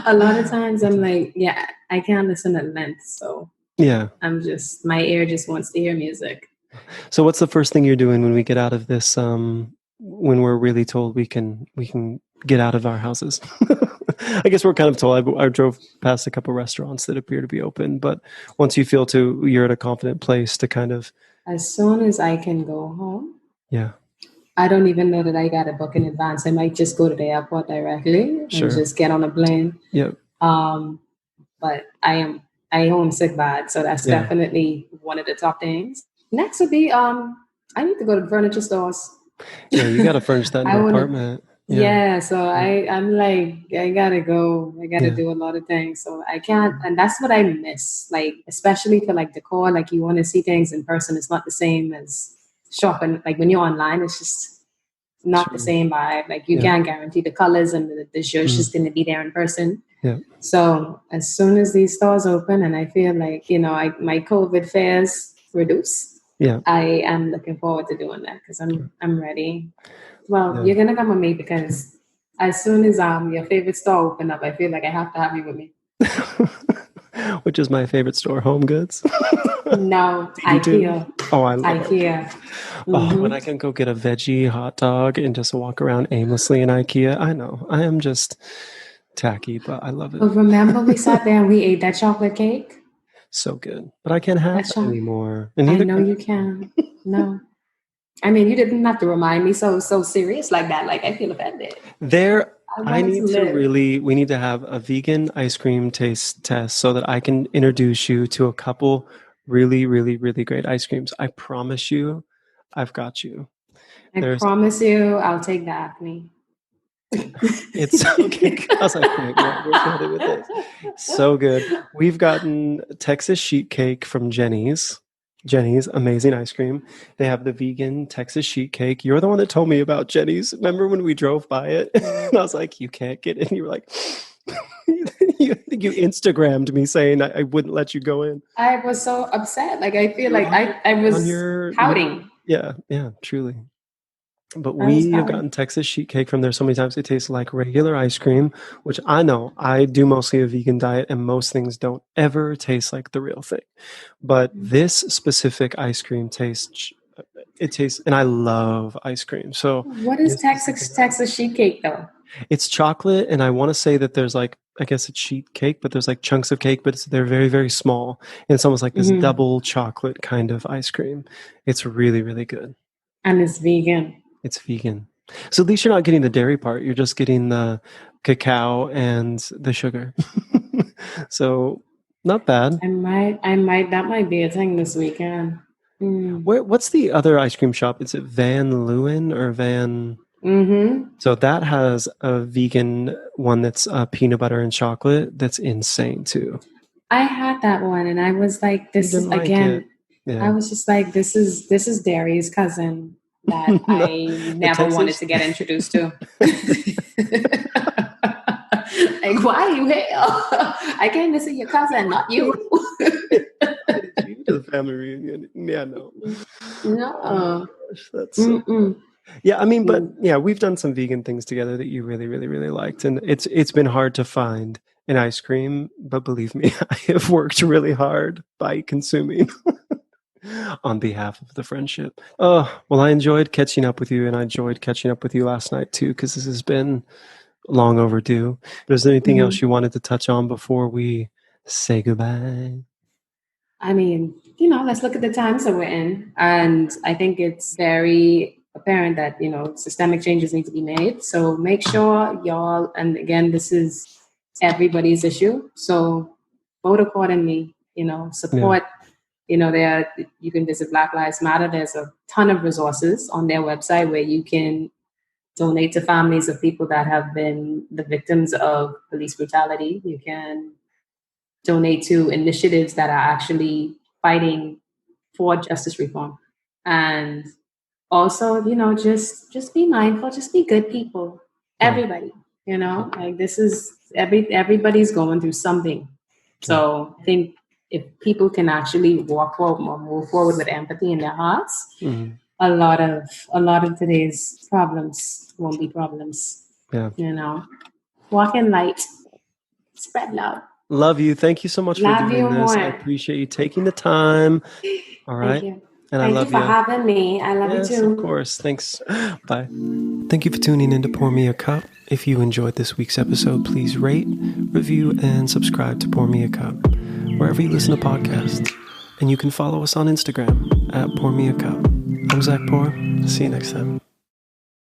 a lot of times I'm like, I can't listen at length. So I'm just, my ear just wants to hear music. So what's the first thing you're doing when we get out of this, when we're really told we can get out of our houses? I guess we're kind of told. I drove past a couple restaurants that appear to be open, but once you feel you're at a confident place to kind of... As soon as I can go home. Yeah. I don't even know that I got a book in advance. I might just go to the airport directly and just get on a plane. Yep. But I homesick bad, so that's definitely one of the top things. Next would be I need to go to furniture stores. Yeah, you got to furnish that new apartment. Yeah, so I'm like, I gotta go. I gotta do a lot of things. So I can't, and that's what I miss. Like, especially for like decor, like you want to see things in person. It's not the same as shopping. Like when you're online, it's just not the same vibe. Like you can't guarantee the colors and the zhuzh is going to be there in person. Yeah. So as soon as these stores open, and I feel like my COVID fares reduce. Yeah. I am looking forward to doing that because I'm ready. Well, you're gonna come with me because as soon as your favorite store open up, I feel like I have to have you with me. Which is my favorite store, Home Goods? No, IKEA. Oh, I love IKEA. Oh, when I can go get a veggie hot dog and just walk around aimlessly in IKEA. I know. I am just tacky, but I love it. But remember we sat there and we ate that chocolate cake? So good. But I can't have that anymore. And I know you can. No. I mean, you didn't have to remind me so serious like that. Like, I feel offended. We need to have a vegan ice cream taste test so that I can introduce you to a couple really, really, really great ice creams. I promise you, I've got you. I promise you, I'll take the Acme. It's okay. I was like, we're with this. So good. We've gotten Texas sheet cake from Jenny's. Jenny's amazing ice cream. They have the vegan Texas sheet cake. You're the one that told me about Jenny's. Remember when we drove by it? And I was like, you can't get in. You were like, you Instagrammed me saying I wouldn't let you go in. I was so upset. Like, I feel like I was pouting. Yeah, truly. But we have gotten Texas sheet cake from there so many times. It tastes like regular ice cream, which I know I do mostly a vegan diet and most things don't ever taste like the real thing. But this specific ice cream tastes, and I love ice cream. So what is Texas sheet cake though? It's chocolate, and I want to say that there's like, I guess it's sheet cake, but there's like chunks of cake, but they're very, very small. And it's almost like this double chocolate kind of ice cream. It's really, really good. And it's vegan. It's vegan. So at least you're not getting the dairy part. You're just getting the cacao and the sugar. So not bad. That might be a thing this weekend. What's the other ice cream shop? Is it Van Leeuwen or Van? So that has a vegan one that's peanut butter and chocolate. That's insane too. I had that one and I was like, this is again. Yeah. I was just like, this is Dairy's cousin that I never wanted to get introduced to. Like, why are you here? I came to see your cousin, not you. You to the family reunion. Yeah, no. No. Gosh, that's so yeah, I mean, but yeah, we've done some vegan things together that you really, really, really liked. And it's been hard to find an ice cream, but believe me, I have worked really hard by consuming on behalf of the friendship. Oh, well, I enjoyed catching up with you, and I enjoyed catching up with you last night too, because this has been long overdue. But is there anything else you wanted to touch on before we say goodbye? I mean, let's look at the times that we're in. And I think it's very apparent that, systemic changes need to be made. So make sure y'all, and again, this is everybody's issue. So vote accordingly, support. Yeah. You can visit Black Lives Matter. There's a ton of resources on their website where you can donate to families of people that have been the victims of police brutality. You can donate to initiatives that are actually fighting for justice reform. And also, just be mindful, just be good people. Everybody, like this is everybody's going through something. So I think if people can actually move forward with empathy in their hearts, a lot of today's problems won't be problems. Yeah. Walk in light, spread love. Love you. Thank you so much for doing this. I appreciate you taking the time. All right. Thank you. And Thank I love you for having me. I love you too. Of course. Thanks. Bye. Thank you for tuning in to Pour Me a Cup. If you enjoyed this week's episode, please rate, review, and subscribe to Pour Me a Cup wherever you listen to podcasts. And you can follow us on Instagram at Pour Me a Cup. I'm Zach Pour. See you next time.